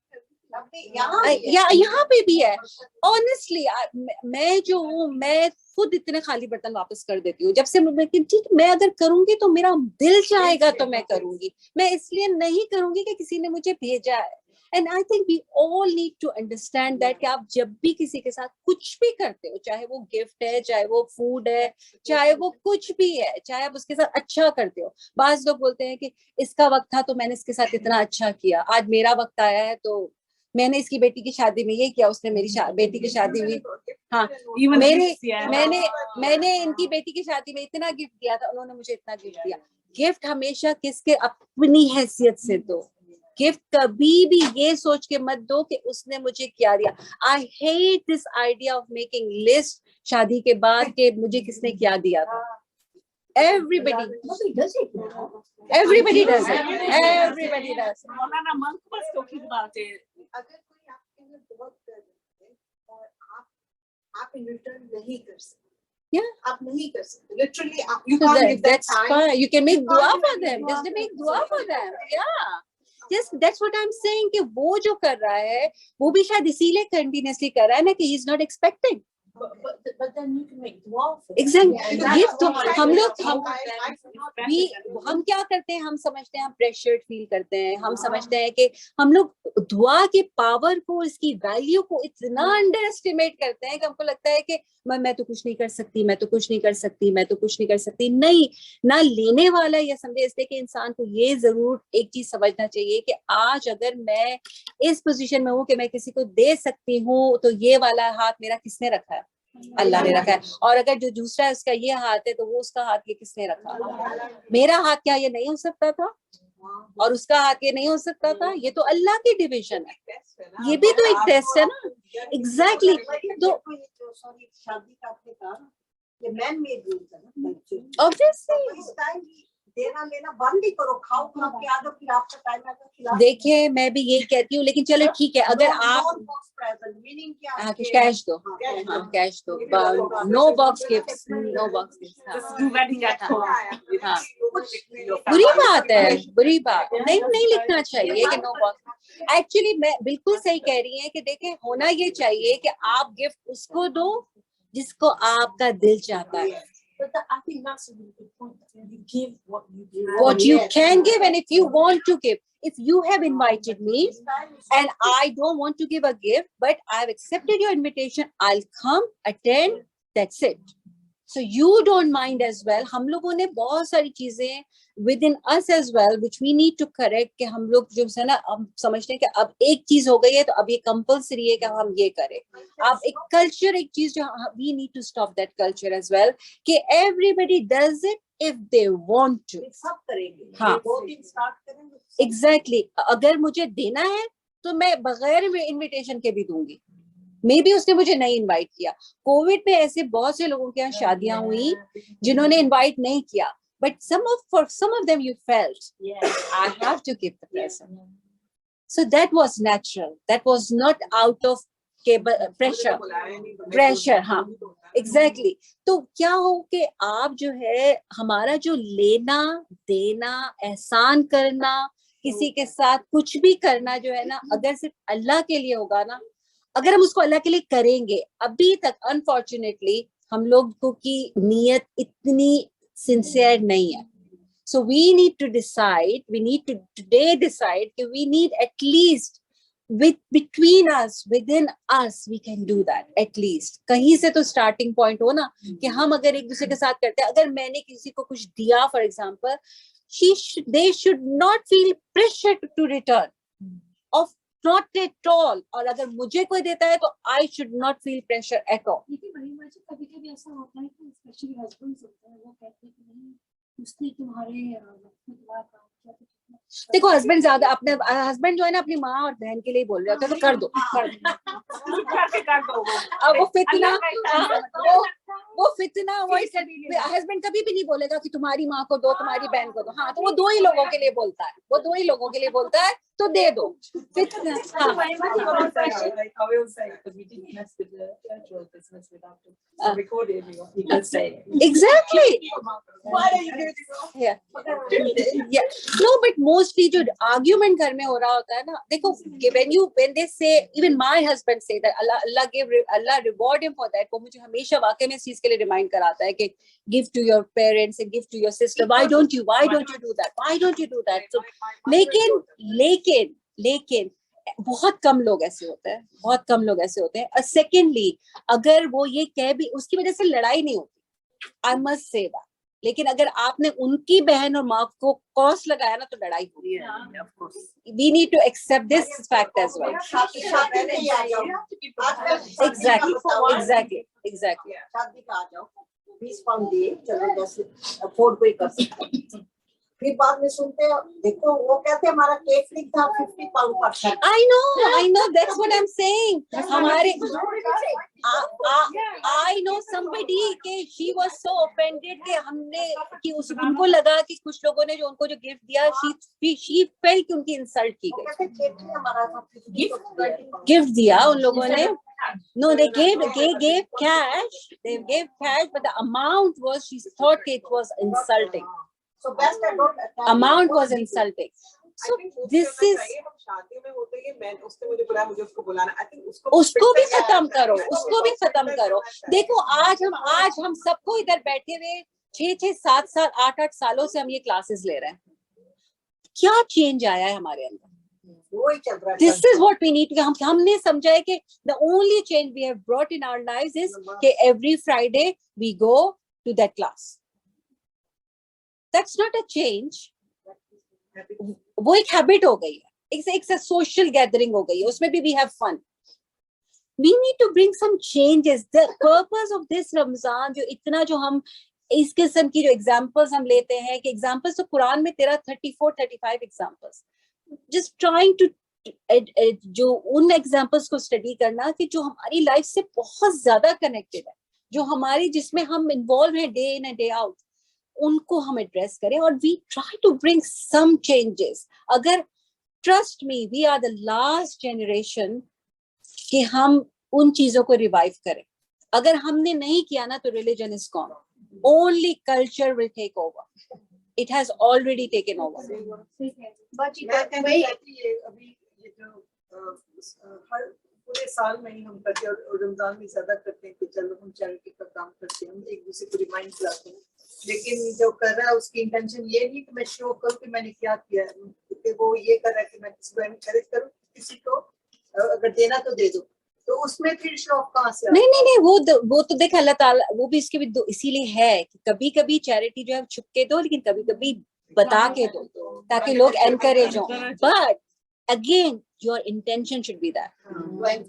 यहाँ पे भी है। ऑनेस्टली मैं जो हूँ, मैं खुद इतने खाली बर्तन वापस कर देती हूँ। जब से ठीक, मैं अगर करूंगी तो मेरा दिल चाहेगा तो मैं करूंगी, मैं इसलिए नहीं करूंगी कि किसी ने मुझे भेजा है। And I think we all need to understand that कि आप जब भी किसी के साथ कुछ भी करते हो, चाहे वो गिफ्ट है, चाहे वो फूड है, चाहे वो कुछ भी है, चाहे आप उसके साथ अच्छा करते हो। बाज लोग बोलते हैं कि इसका वक्त था तो मैंने इसके साथ इतना अच्छा किया, आज मेरा वक्त आया है तो मैंने इसकी बेटी की शादी में ये किया, उसने मेरी बेटी की शादी में, हाँ मैंने इनकी बेटी की शादी में इतना गिफ्ट दिया था, उन्होंने मुझे इतना गिफ्ट दिया। गिफ्ट हमेशा किसके, अपनी हैसियत से दो। गिफ्ट कभी भी ये सोच के मत दो कि उसने मुझे क्या दिया। I hate this idea of making list शादी के बाद कि मुझे किसने क्या दिया था। Everybody does it. Everybody does it. Everybody does it. Maulana Monk was talking about it. अगर कोई आपके लिए बहुत कर दे और आप इन रिटर्न नहीं कर सकते, Yeah, आप नहीं कर सकते, literally you so can't give that that's time. fine. You can make You dua can't for even them. dua Just to for make them. dua for them. Yeah. Just that's what I'm saying कि वो जो कर रहा है वो भी शायद इसीलिए कंटिन्यूसली कर रहा है ना कि he is not expecting. But then you can make dua for them. Exactly. Yeah, ये that's तो what हम I लोग do. हम भी हम क्या करते हैं, हम समझते हैं, हम प्रेशर्ड फील करते हैं, हम समझते हैं कि हम लोग दुआ के पावर को, इसकी वैल्यू को इतना अंडर एस्टिमेट करते हैं कि हमको लगता है कि मैं तो कुछ नहीं कर सकती, मैं तो कुछ नहीं कर सकती, मैं तो कुछ नहीं कर सकती। नहीं, ना लेने वाला ये समझे। इसलिए कि इंसान को ये जरूर एक चीज समझना चाहिए कि आज अगर मैं इस पोजीशन में हूँ कि मैं किसी को दे सकती हूँ, तो ये वाला हाथ मेरा किसने रखा है? अल्लाह ने रखा है। और अगर जो दूसरा है उसका ये हाथ है, तो वो उसका हाथ ये किसने रखा? मेरा हाथ क्या ये नहीं हो सकता था? और उसका हाथ ये नहीं हो सकता था? ये तो अल्लाह की डिवीजन है, ये भी तो एक टेस्ट है ना। एग्जैक्टली। तो शादी का आपने कहा ये मैन मेड रूल्स है ना, ऑब्वियसली इस टाइम देना लेना बंद ही करो, खाओ खा के आ जाओ, फिर आपका टाइम आएगा खिला। देखिए मैं भी यही कहती हूँ, लेकिन चलो ठीक है, अगर आप मीनिंग क्या हाँ, है? कैश दो, cash हाँ दो। कैश दो, no box gifts, no box gifts. Just do wedding at home. हाँ Your बुरी family. बात है, बुरी बात नहीं, नहीं लिखना चाहिए कि नो बॉक्स। एक्चुअली मैं बिल्कुल सही कह रही है कि देखें, होना ये चाहिए कि आप गिफ्ट उसको दो जिसको आपका दिल चाहता है। But I think that's a really good point. You give what you give. What you can give, and if you want to give, if you have invited me and I don't want to give a gift, but I've accepted your invitation, I'll come, attend, that's it. So you don't mind as well. हम लोगों ने बहुत सारी चीजें within us as well, which we need to correct, कि हम लोग जो है ना, हम समझते हैं कि अब एक चीज हो गई है तो अब ये कंपल्सरी है कि हम ये करें। अब एक कल्चर, एक चीज जो we need to stop that culture as well, कि everybody does it if they want to. सब करेंगे, हाँ। 2 दिन स्टार्ट करेंगे। Exactly. अगर मुझे देना है तो मैं बगैर इनविटेशन के भी दूंगी। मे बी उसने मुझे नहीं इनवाइट किया। कोविड में ऐसे बहुत से लोगों के यहाँ शादियां हुई जिन्होंने इनवाइट नहीं किया, but for some of them you felt, I have to give the present. So that was natural. That was not out of pressure. Pressure, हाँ, exactly. तो क्या हो कि आप जो है, हमारा जो लेना देना, एहसान करना, किसी के साथ कुछ भी करना जो है ना, अगर सिर्फ अल्लाह के लिए होगा ना, अगर हम उसको अल्लाह के लिए करेंगे, अभी तक अनफॉर्चुनेटली हम लोगों की नीयत इतनी सिंसियर नहीं है। So we need to decide, we need to today decide that we need at least between us, within us, we can do that at least. कहीं से तो starting point हो ना, कि हम अगर एक दूसरे के साथ करते हैं, अगर मैंने किसी को कुछ दिया, for example, they should not feel pressure to return, of not at all. और अगर मुझे कोई देता है तो I should not feel pressure at all. लेकिन महिमा जी, कभी-कभी ऐसा होता है कि स्पेशली हस्बैंड्स होते हैं, वो कहते हैं कि नहीं, उसने तुम्हारे वक्त में दुआ काम किया तो कितना। देखो हस्बैंड ज्यादा, अपने हस्बैंड जो है ना, अपनी माँ और बहन के लिए बोल रहे होते हैं, तो कर दो, कर दो। अब वो फितना, वो फितना हस्बैंड कभी भी नहीं बोलेगा कि तुम्हारी माँ को दो, तुम्हारी बहन को दो। हाँ, तो वो 2 ही लोगों के लिए बोलता है, वो 2 ही लोगों के लिए बोलता है, तो दे दो। फितना, हाँ, Like I will say, because we didn't mess with the church roll business without the recorded, you can say. exactly. Why are you doing this? Yeah. Yeah. No, but mostly जो argument घर में हो रहा होता है ना, देखो when they say, even my husband say that Allah reward him for that, वो मुझे हमेशा वाकई में इस चीज के लिए remind कराता है कि give to your parents and give to your sister. Why don't you do that? Why don't you do that? So लेकिन बहुत कम लोग ऐसे होते हैं, बहुत कम लोग ऐसे होते हैं। सेकेंडली, अगर वो ये कह भी, उसकी वजह से लड़ाई नहीं होती, आई मस्ट से दैट। लेकिन अगर आपने उनकी बहन और माँ को कॉस्ट लगाया ना, तो लड़ाई होगी। We need to accept this fact as well. Exactly शादी का आ जाओ, 20 पाउंड दिए, चलो 10 अफोर्ड कोई कर सकता है। फिर बाद में सुनते हो, देखो वो कहते हैं हमारा केटरिंग था 50 पाउंड पर set. I know, that's what I'm saying. हमारे I know somebody कि she was so offended कि हमने, कि उनको लगा कि कुछ लोगों ने जो उनको जो गिफ्ट दिया, she felt कि उनकी इंसल्ट की गई। कहते केटरिंग हमारा था गिफ्ट दिया उन लोगों ने। No, they gave cash. They gave cash, but the amount was, she thought it was insulting. So best I don't attend. Amount was insulting. So this is, शादी में होते ही मैं, उसने मुझे बुलाया, मुझे उसको बुलाना, I think उसको भी खत्म करो, उसको भी खत्म करो। देखो आज हम सबको इधर बैठे हुए 6, 7 साल, 8 सालों से हम ये क्लासेस ले रहे हैं। क्या चेंज आया है हमारे अंदर? वही चल रहा है। This is what we need. हमने समझा है कि the only change we have brought in our lives is कि every Friday we go to that class. That's not a change. वो एक हैबिट हो गई है, एक सोशल गैदरिंग हो गई है, उसमें भी we have fun. We need to bring some changes. The purpose of this Ramzan, जो इतना जो हम इस किस्म की जो एग्जाम्पल्स हम लेते हैं, कि एग्जाम्पल्स तो कुरान में तेरा 34-35 एग्जाम्पल्स, just trying to जो उन एग्जाम्पल्स को स्टडी करना कि जो हमारी लाइफ से बहुत ज्यादा कनेक्टेड है, जो हमारी, जिसमें हम इन्वॉल्व हैं day in and day out. उनको हम एड्रेस करें और we try to bring some changes. अगर trust me, we are the last generation कि हम उन चीजों को रिवाइव करें. अगर हमने नहीं किया ना तो religion is gone. Only culture will take over. It has already taken over. But you मैं can कहना चाहती है अभी ये जो हर पूरे साल में ही हम करते हैं और रमजान में ज्यादा करते हैं कि चलो हम चैरिटी का काम करते हैं, हम एक दूसरे को रिमाइंड कराते हैं. लेकिन जो कर रहा है उसकी इंटेंशन ये नहीं कि मैं शो करूं कि मैंने क्या किया है, कि वो ये कर रहा है कि मैं किसी को एनकरेज करूं, किसी को अगर देना तो दे दो. तो उसमें फिर शो ऑफ कहाँ से? नहीं नहीं नहीं, वो तो देख अल्लाह ताला, वो भी इसके भी इसीलिए है कि कभी कभी चैरिटी जो है छुप के दो, लेकिन कभी कभी बता के दो ताकि लोग एनकरेज हो. But again your intention should be that.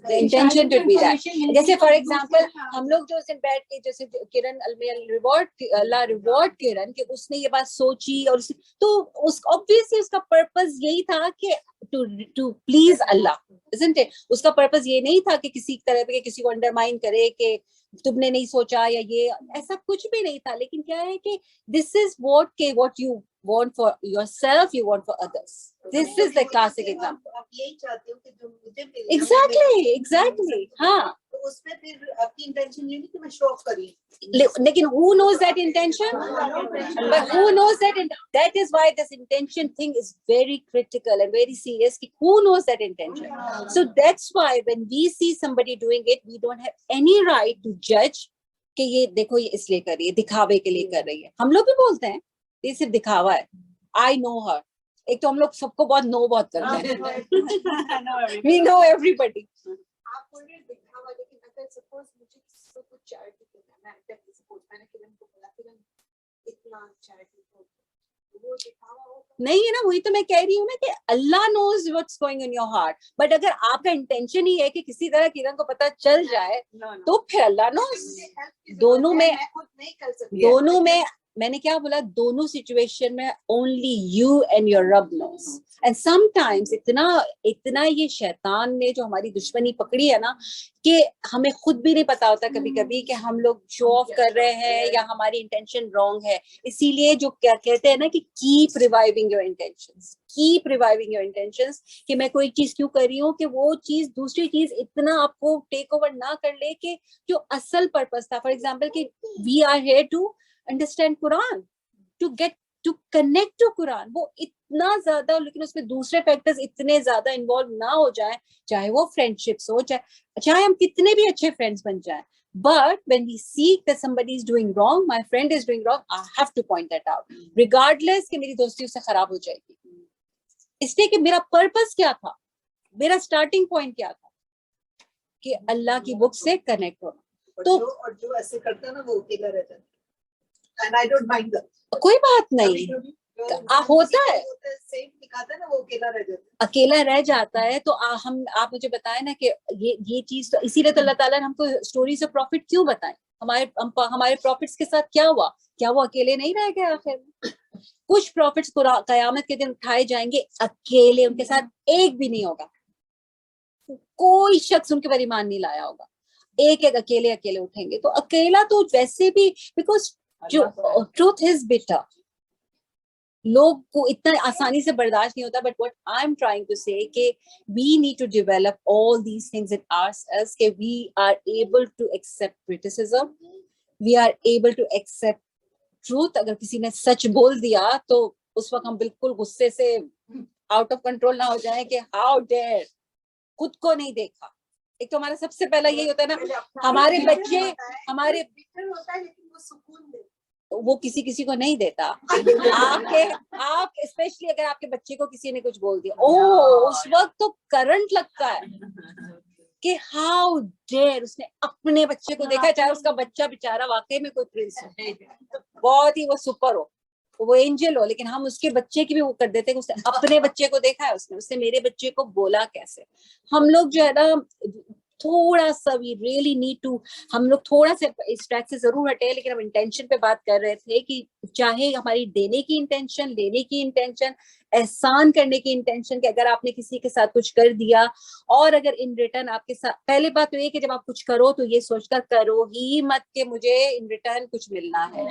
The intention should be that. जैसे फॉर एग्जाम्पल हम लोग जो उस दिन बैठ के, जैसे किरण अल्लाह रिवॉर्ड किरण कि उसने ये बात सोची और तो उस ऑब्वियसली उसका पर्पस यही था कि to please Allah, isn't it? उसका पर्पस ये नहीं था कि किसी तरह के किसी को अंडरमाइन करे कि तुमने नहीं सोचा या ये, ऐसा कुछ भी नहीं था. लेकिन क्या है कि this is what you want for yourself, you want for others. This is the classic example. आप यही चाहते हो कि जो मुझे मिले, Exactly. हाँ. तो उसमें फिर आपकी इंटेंशन ये नहीं कि मैं शो ऑफ करी. लेकिन who knows that intention? But who knows that? That is why this intention thing is very critical and very serious. कि who knows that intention? So that's why when we see somebody doing it, we don't have any right to judge कि ये देखो ये इसलिए कर रही है, दिखावे के लिए कर रही है. हम लोग भी बोलते हैं ये सिर्फ दिखावा है. I know her. एक तो हम लोग सबको बहुत करते हैं. We know everybody. आप बोल रहे हैं दिखावा, लेकिन अगर सपोज मुझे किसी को कुछ चैरिटी करना है, मैं सपोज मैंने किरण को बोला किरण इतना चैरिटी को, वो दिखावा होगा नहीं है ना. वही तो मैं कह रही हूँ ना कि Allah knows what's going in your heart. But अगर आपका इंटेंशन ही है कि किसी तरह किरण को पता चल जाए तो फिर अल्लाह नोज. दोनों में खुद नहीं कर सकती. दोनों में मैंने क्या बोला, दोनों सिचुएशन में ओनली यू एंड योर रब नोस. एंड समटाइम्स इतना ये शैतान ने जो हमारी दुश्मनी पकड़ी है ना कि हमें खुद भी नहीं पता होता कभी कभी कि हम लोग शो ऑफ कर रहे हैं या हमारी इंटेंशन रॉन्ग है. इसीलिए जो क्या कहते हैं ना कि कीप रिवाइविंग योर इंटेंशंस, कि मैं कोई चीज क्यों कर रही हूँ कि वो चीज दूसरी चीज इतना आपको टेक ओवर ना कर ले कि जो असल पर्पस था. फॉर एग्जाम्पल कि we are here to understand Quran, to connect to Quran, वो इतना ज्यादा, लेकिन उसमें दूसरे फैक्टर्स इतने ज्यादा इन्वॉल्व ना हो जाए, चाहे वो फ्रेंडशिप्स हो, चाहे हम कितने भी अच्छे फ्रेंड्स बन जाए. But when we see that somebody is doing wrong, my friend is doing wrong, I have to point that out, regardless कि मेरी दोस्ती उससे खराब हो जाएगी. इसलिए कि मेरा पर्पस क्या था, मेरा स्टार्टिंग पॉइंट क्या था कि अल्लाह की बुक से कनेक्ट होना. तो और जो ऐसे करता है ना वो अकेला रहता है. And I don't mind that. कोई बात नहीं, होता है, सेम दिखाता है ना, वो अकेला रह जाता है. अकेला रह जाता है. तो आप मुझे बताएं ना कि ये चीज, तो इसीलिए तो अल्लाह ताला ने हमको स्टोरीज ऑफ प्रॉफिट क्यों बताएं. हमारे प्रॉफिट्स के साथ क्या हुआ? क्या वो अकेले नहीं रह गए आखिर में? कुछ प्रॉफिट्स कयामत के दिन उठाए जाएंगे अकेले, उनके साथ एक भी नहीं होगा, कोई शख्स उनके पर ईमान नहीं लाया होगा. एक अकेले उठेंगे. तो अकेला तो वैसे भी, बिकॉज जो ट्रूथ इज बिटर, लोग को इतना आसानी से बर्दाश्त नहीं होता. But what I am trying to say कि we need to develop all these things in ourselves, कि we are able to accept criticism, we are able to accept truth. अगर किसी ने सच बोल दिया तो उस वक्त हम बिल्कुल गुस्से से आउट ऑफ कंट्रोल ना हो जाए कि हाउ डेयर, खुद को नहीं देखा. एक तो हमारा सबसे पहला यही होता है ना, हमारे बच्चे हमारे होता है, लेकिन वो सुकून दे, वो किसी को नहीं देता. आप स्पेशली अगर आपके बच्चे को किसी ने कुछ बोल दिया, उस वक्त तो करंट लगता है कि हाउ डेयर, उसने अपने बच्चे को देखा, चाहे उसका बच्चा बेचारा वाकई में कोई प्रिंस हो, बहुत ही वो सुपर हो, वो एंजल हो, लेकिन हम उसके बच्चे की भी वो कर देते हैं. उसने अपने बच्चे को देखा है, उसने मेरे बच्चे को बोला कैसे. हम लोग जो है ना थोड़ा सा वी रियली नीड टू, हम लोग थोड़ा सा इस ट्रैक से जरूर हटे, लेकिन हम इंटेंशन पे बात कर रहे थे कि चाहे हमारी देने की इंटेंशन, लेने की इंटेंशन, एहसान करने की इंटेंशन, कि अगर आपने किसी के साथ कुछ कर दिया और अगर इन रिटर्न आपके साथ, पहले बात तो ये कि जब आप कुछ करो तो ये सोचकर करो ही मत कि मुझे इन रिटर्न कुछ मिलना है।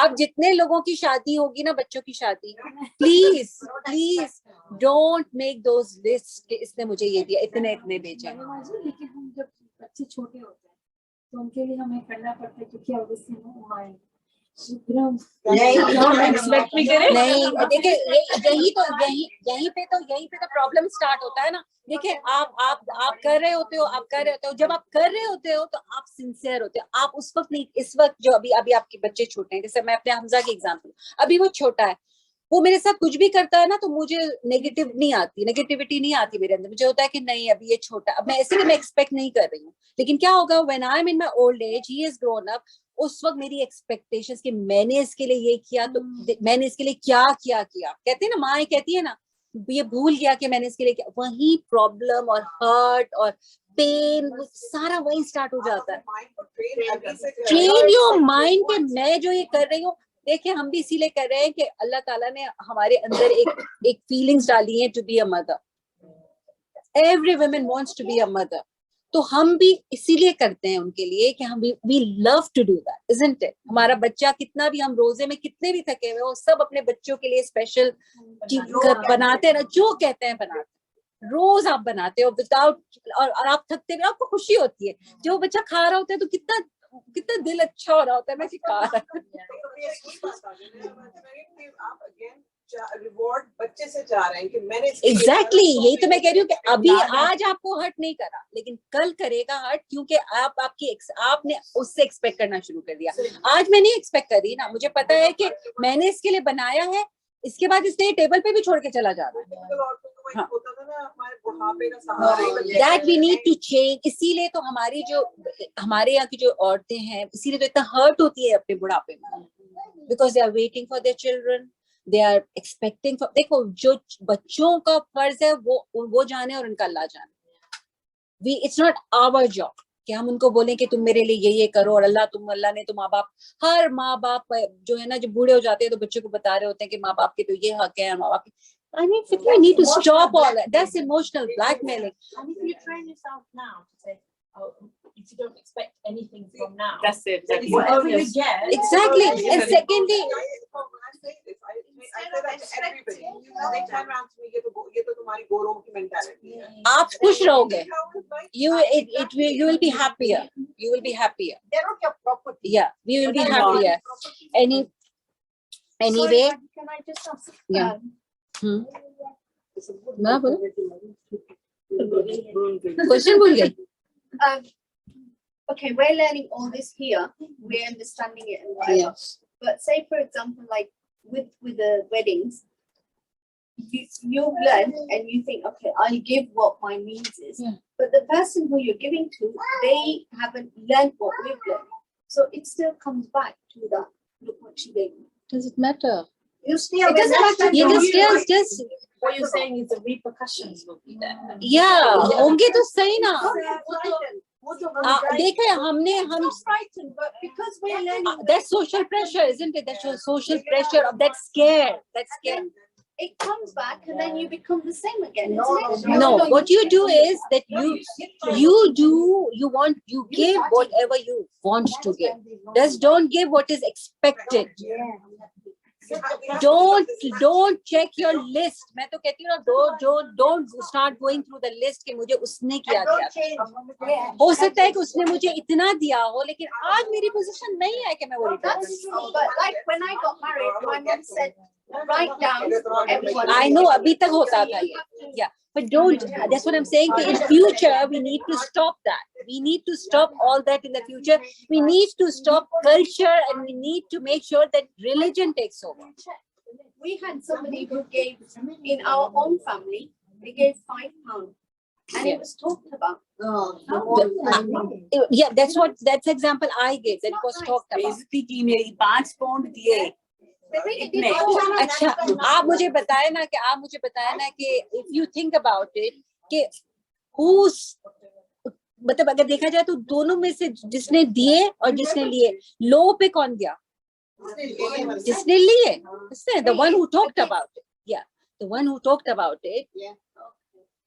आप जितने लोगों की शादी होगी ना, बच्चों की शादी, please please don't make those list कि इसने मुझे ये दिया, इतने इतने भेजे। लेकिन हम जब बच्चे छोटे होते हैं तो उनके लिए हमें करना पड़ता है, क्योंकि ऑब्वियसली नहीं, देखिए यहीं पे तो प्रॉब्लम स्टार्ट होता है ना। देखिए आप कर रहे होते हो, जब आप कर रहे होते हो तो आप सिंसियर होते हो, आप उस वक्त नहीं, इस वक्त जो अभी आपके बच्चे छोटे हैं, जैसे मैं अपने हमजा की एग्जांपल, अभी वो छोटा है, वो मेरे साथ कुछ भी करता है ना तो मुझे नेगेटिविटी नहीं आती मेरे अंदर, मुझे होता है कि नहीं अभी ये छोटा, अब मैं ऐसे कि मैं एक्सपेक्ट नहीं कर रही हूँ। लेकिन क्या होगा, when I am in my old age, he is grown up, उस वक्त मेरी एक्सपेक्टेशंस कि मैंने इसके लिए ये किया तो मैंने इसके लिए क्या किया कहते हैं ना, माँ कहती है ना, ये भूल गया कि मैंने इसके लिए क्या, वही प्रॉब्लम और हर्ट और पेन सारा वही स्टार्ट हो जाता है। ट्रेन योर माइंड के मैं जो ये कर रही हूँ, देखिए हम भी इसीलिए कर रहे हैं कि अल्लाह ताला ने हमारे अंदर एक फीलिंग्स डाली है to be a mother, every woman wants to be a mother, तो हम भी इसीलिए करते हैं उनके लिए कि हम we love to do that, isn't it? हमारा बच्चा कितना भी, हम रोजे में कितने भी थके हुए हो, सब अपने बच्चों के लिए स्पेशल बनाते हैं ना, जो कहते हैं बनाते हैं, रोज आप बनाते हो विदाउट, और आप थकते हुए आपको खुशी होती है, जो बच्चा खा रहा होता है तो कितना दिल अच्छा हो रहा होता है, मैं सिखा रहा रिवॉर्ड बच्चे से चाह रहे हैं कि मैंने एग्जैक्टली यही तो मैं कह रही हूँ कि अभी आज आपको हर्ट नहीं करा, लेकिन कल करेगा हर्ट, क्योंकि आपने उससे एक्सपेक्ट करना शुरू कर दिया। आज मैं नहीं एक्सपेक्ट कर रही ना, मुझे पता है कि मैंने इसके लिए बनाया है, इसके बाद इसने टेबल पे भी छोड़ के चला जाना है। That we need to change. इसीलिए तो हमारे यहाँ की जो औरतें हैं, इसीलिए तो इतना हर्ट होती है अपने बुढ़ापे में, because they are waiting for their children, they are expecting. देखो, जो बच्चों का फर्ज है वो जाने और उनका अल्लाह जाने। इट्स नॉट आवर जॉब कि हम उनको बोलें कि तुम मेरे लिए ये करो, और अल्लाह ने तो माँ बाप, हर माँ बाप जो है ना, जब बूढ़े हो जाते हैं तो बच्चों को बता रहे होते हैं कि माँ बाप के तो ये हक है, माँ बाप के, I mean, we need to stop all that. That's emotional blackmailing. And if you train yourself now to say, oh, if you don't expect anything from now, That's it. Exactly. whatever you get, Exactly. And secondly, आप खुश रहोगे, you will be happier. You will be happier. They're not your property. Yeah, we will be happier. Anyway, can I just ask? Yeah. ना बोलो, question भूल गई। Okay, we're learning all this here, we're understanding it and whatever. Yeah. But say, for example, like with the weddings, you've learned and you think, okay, I'll give what my means is. Yeah. But the person who you're giving to, they haven't learned what we've learned. So it still comes back to that. Look what she gave me. Does it matter? You still It doesn't matter. You just what you're saying is the repercussions will be there. yeah, होंगे तो सही ना। देखे हम frightened, but because we're learning, that's social pressure, isn't it? That's social pressure of that scare. it comes back and then you become the same again. No, what you do is that you give whatever you want to give. Just don't give what is expected. Don't check your list. मैं तो कहती हूँ ना, don't start going through the list कि मुझे उसने क्या दिया। हो सकता है कि उसने मुझे इतना दिया हो, लेकिन आज मेरी पोजीशन नहीं है कि मैं वो return. That's true. But like when I got married, my mom said, write down everyone. I know अभी तक होता था ये, yeah, but don't. That's what I'm saying. In future, we need to stop that. We need to stop all that in the future. We need to stop culture, and we need to make sure that religion takes over. We had somebody who gave in our own family. They gave £5, and it was talked about. Yeah, that's example I gave. That was talked about. बेइज्जती मेरी 5 pound दिए। अच्छा, आप मुझे बताए ना कि if you think about it, कि मतलब अगर देखा जाए तो दोनों में से जिसने दिए और जिसने लिए, लो पे कौन गया? जिसने लिए, the one who talked about it. Yeah, the one who talked about it. Yeah.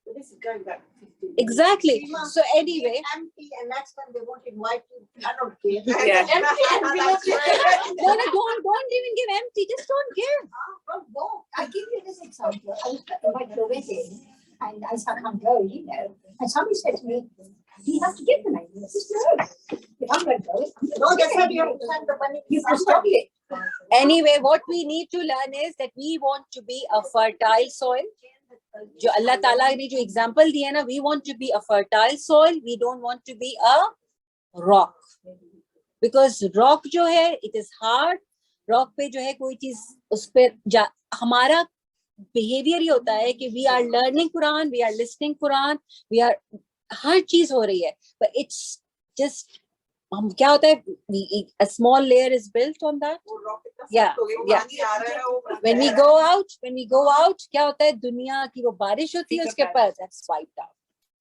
So this is going back 15 years. Exactly. So anyway, Empty, and next time they won't invite you. I don't care. Yeah. no, don't even give empty. Just don't give. Don't go. I'll give you this example. I was invited to a wedding and I said, I can't go, you know. And somebody said to me, you have to give the money. I said, no. If I'm going to go, No, that's not you have to send the money. you can stop it. Anyway, what we need to learn is that we want to be a fertile soil. जो अल्लाह ताला ने जो example दिया ना, we want to be a fertile soil. We don't want to be a rock. Because rock जो है, it is hard. Rock पे जो है कोई चीज उस पे हमारा behavior ही होता है कि we are learning Quran, we are listening Quran, we are हर चीज हो रही है. But it's just हम क्या होता है, a small layer is built on that. Yeah, yeah. When we go out, क्या होता है, दुनिया की वो बारिश होती है उसके ऊपर, that's wiped out.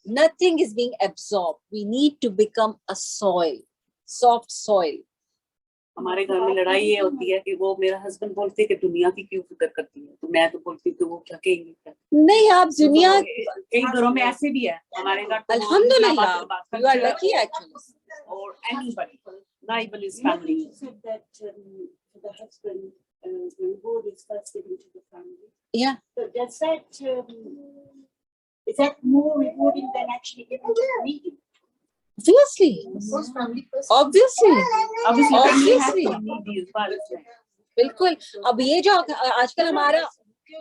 Nothing is being absorbed. We need to become a soil, soft soil. हमारे घर में लड़ाई ये होती है कि वो मेरा हस्बैंड बोलते हैं कि दुनिया की क्यों फिक्र करती है, तो मैं तो बोलती हूँ कि वो क्या कहेंगे. नहीं, आप दुनिया, कई घरों में ऐसे भी है. हमारे घर तो अल्हम्दुलिल्लाह, you are lucky actually. Or anybody, not even his family. You said that the husband reward is first given to the family. Yeah. So does that is that more rewarding than actually giving to the needy? Obviously. First family first. Obviously. Obviously. बिल्कुल. अब ये जो आजकल हमारा, I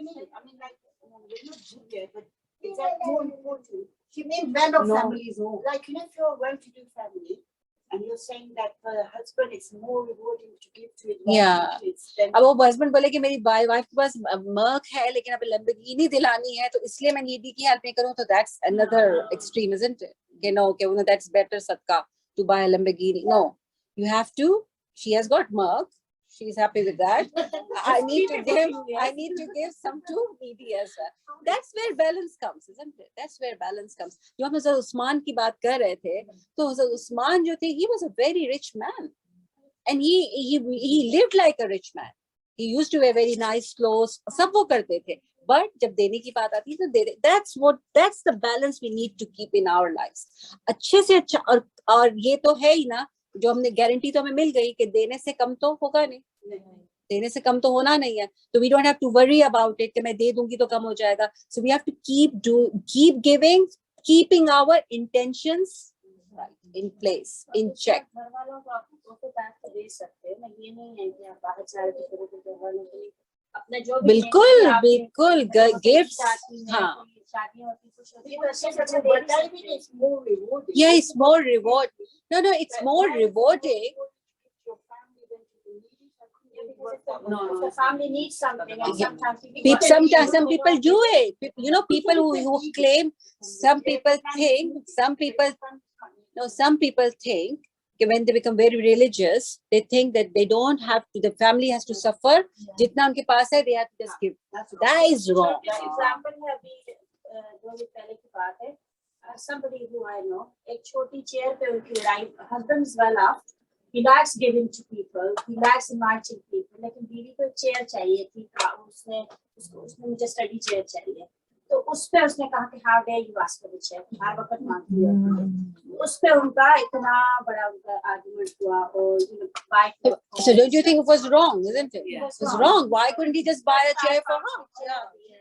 mean, like, we're not Julia, but is that more important? She means when of No. families home. Like, you know, if you're going to do family, and you're saying that for the husband it's more rewarding to give to his wife Yeah. and kids than अब वो husband बोले कि मेरी wife के पास merc है लेकिन अब Lamborghini दिलानी है, तो इसलिए मैं नीडी की हेल्प नहीं करूं, तो that's another extreme, isn't it? You know, that's better sadqa to buy a Lamborghini. No, you have to. She has got murk. She's happy with that. I need to give some to needy as well. That's where balance comes, isn't it? That's where balance comes. जो हम हज़रत उस्मान की बात कर रहे थे, तो हज़रत उस्मान जो थे, he was a very rich man, and he lived like a rich man. He used to wear very nice clothes. सब वो करते थे. But जब देने की बात आती है तो दे दे. That's the balance we need to keep in our lives. अच्छे से अच्छा, और ये तो है ही ना, जो हमने गारंटी तो हमें मिल गई कि देने से कम तो होगा नहीं, देने से कम तो होना नहीं है, तो we don't have to worry about it कि मैं दे दूंगी तो कम हो जाएगा. So we have to keep giving, keeping our intentions right in place, in check. घर वालों को आप तो पैसे तो दे सकते हैं ना, ये नहीं है कि आप बाहर जा रहे हो तो घर वालों के लिए अपने जो भी बिल्कुल गिफ्ट्स. हाँ, शादियां होती कुछ होती है, People say that the birthday is more rewarding. yeah, it's more reward. No, it's more rewarding. No. The family needs something, and sometimes Sometimes some people do it. You know, people who claim, some people think that when they become very religious, they think that they don't have to, the family has to suffer. जितना उनके पास है, they have to just give. That is wrong. Example है अभी 2 दिन पहले की बात है, somebody who I know, एक छोटी चेयर पे उनकी लड़ाई, husband's well off, he likes giving to people, he likes inviting people, लेकिन बीवी को चेयर चाहिए थी, उसने मुझे स्टडी चेयर चाहिए, तो उस पे उसने कहा कि how dare you ask for the chair, हर वक्त मांगती है, उस पे उनका इतना बड़ा उनका आर्गुमेंट हुआ, और So don't you think it was wrong, isn't it? Yeah. It was wrong. Why couldn't he just buy a chair for her?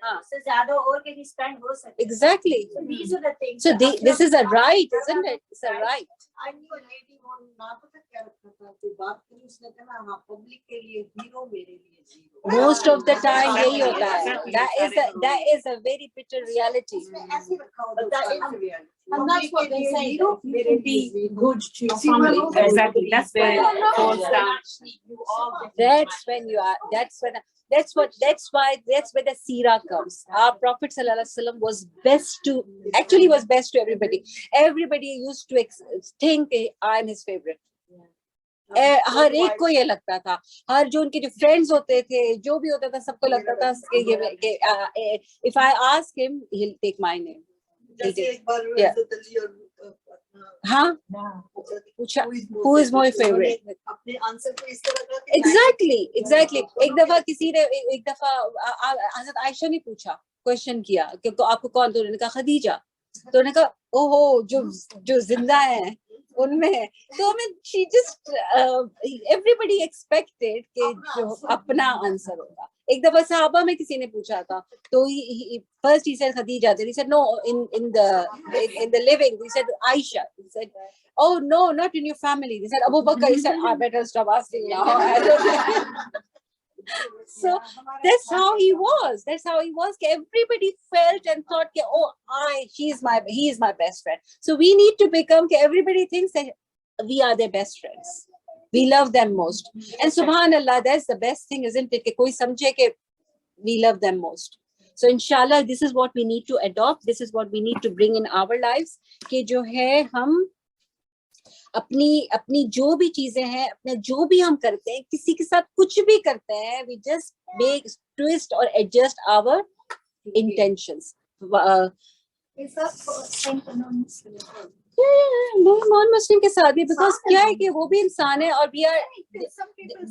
हाँ. उससे ज्यादा और के भी स्पेंड हो सकते हैं. Exactly. So these are the things. So this is a right, isn't it? It's a right. I knew a lady वो ना पता क्या रखा था, कोई बात करी, उसने कहा हाँ पब्लिक के लिए हीरो, मेरे लिए zero. Most of the time यही होता है. That is a very bitter reality. ऐसे रखा होता But that is है. the reality. And that's what they say. You can be good to your See, family. my mom- Exactly. That's where it falls down. That's when you are. That's why the seerah comes. Our Prophet sallallahu alaihi wasallam was best to everybody. Everybody used to think I'm his favorite. हर एक को ये लगता था, हर जो उनके जो friends होते थे, जो भी होता था, सबको लगता था कि if I ask him, he'll take my name. जैसे एक बार Yeah. इज्जत अली और हाँ पूछा who is my favorite अपने आंसर को इस तरह का कि एग्जैक्टली एक दफा किसी ने एक दफा हजरत आयशा ने पूछा क्वेश्चन किया कि तो आपको कौन, तो उन्होंने कहा खदीजा, तो उन्होंने कहा ओहो जो जिंदा है उनमें है। तो हमें शी जस्ट एवरीबॉडी एक्सपेक्टेड कि जो अपना आंसर होगा। एक दफा सहाबा में किसी ने पूछा था तो first he said Khadija, then he said no in the living, he said Aisha, he said oh no not in your family, he said Abu Bakr, he said I better stop asking now. So that's how he was everybody felt and thought कि oh he is my best friend. So we need to become कि everybody thinks that we are their best friends, we love them most, and subhanallah that's the best thing, isn't it, कि कोई समझे कि we love them most. So inshallah this is what we need to adopt, this is what we need to bring in our lives कि जो है हम अपनी जो भी चीजें हैं, अपने जो भी हम करते हैं, किसी के साथ कुछ भी करते हैं, we just make twist or adjust our intentions. Is that same for non-Muslims? non-Muslim के साथ भी, because क्या है कि वो भी इंसान है और we are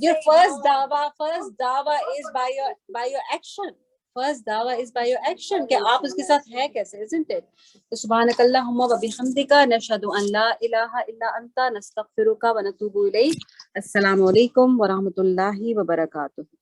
your first dawa is by your action. First dawa is by your action कि आप उसके साथ है कैसे, isn't it? तो सुब्हानकल्लाहुम्मा व बिहम्दिका नशहदु अन ला इलाहा इल्ला अंता नस्तगफिरुका व नतूबु इलैक। अस्सलामु अलैकुम व रहमतुल्लाहि व बरकातुहू।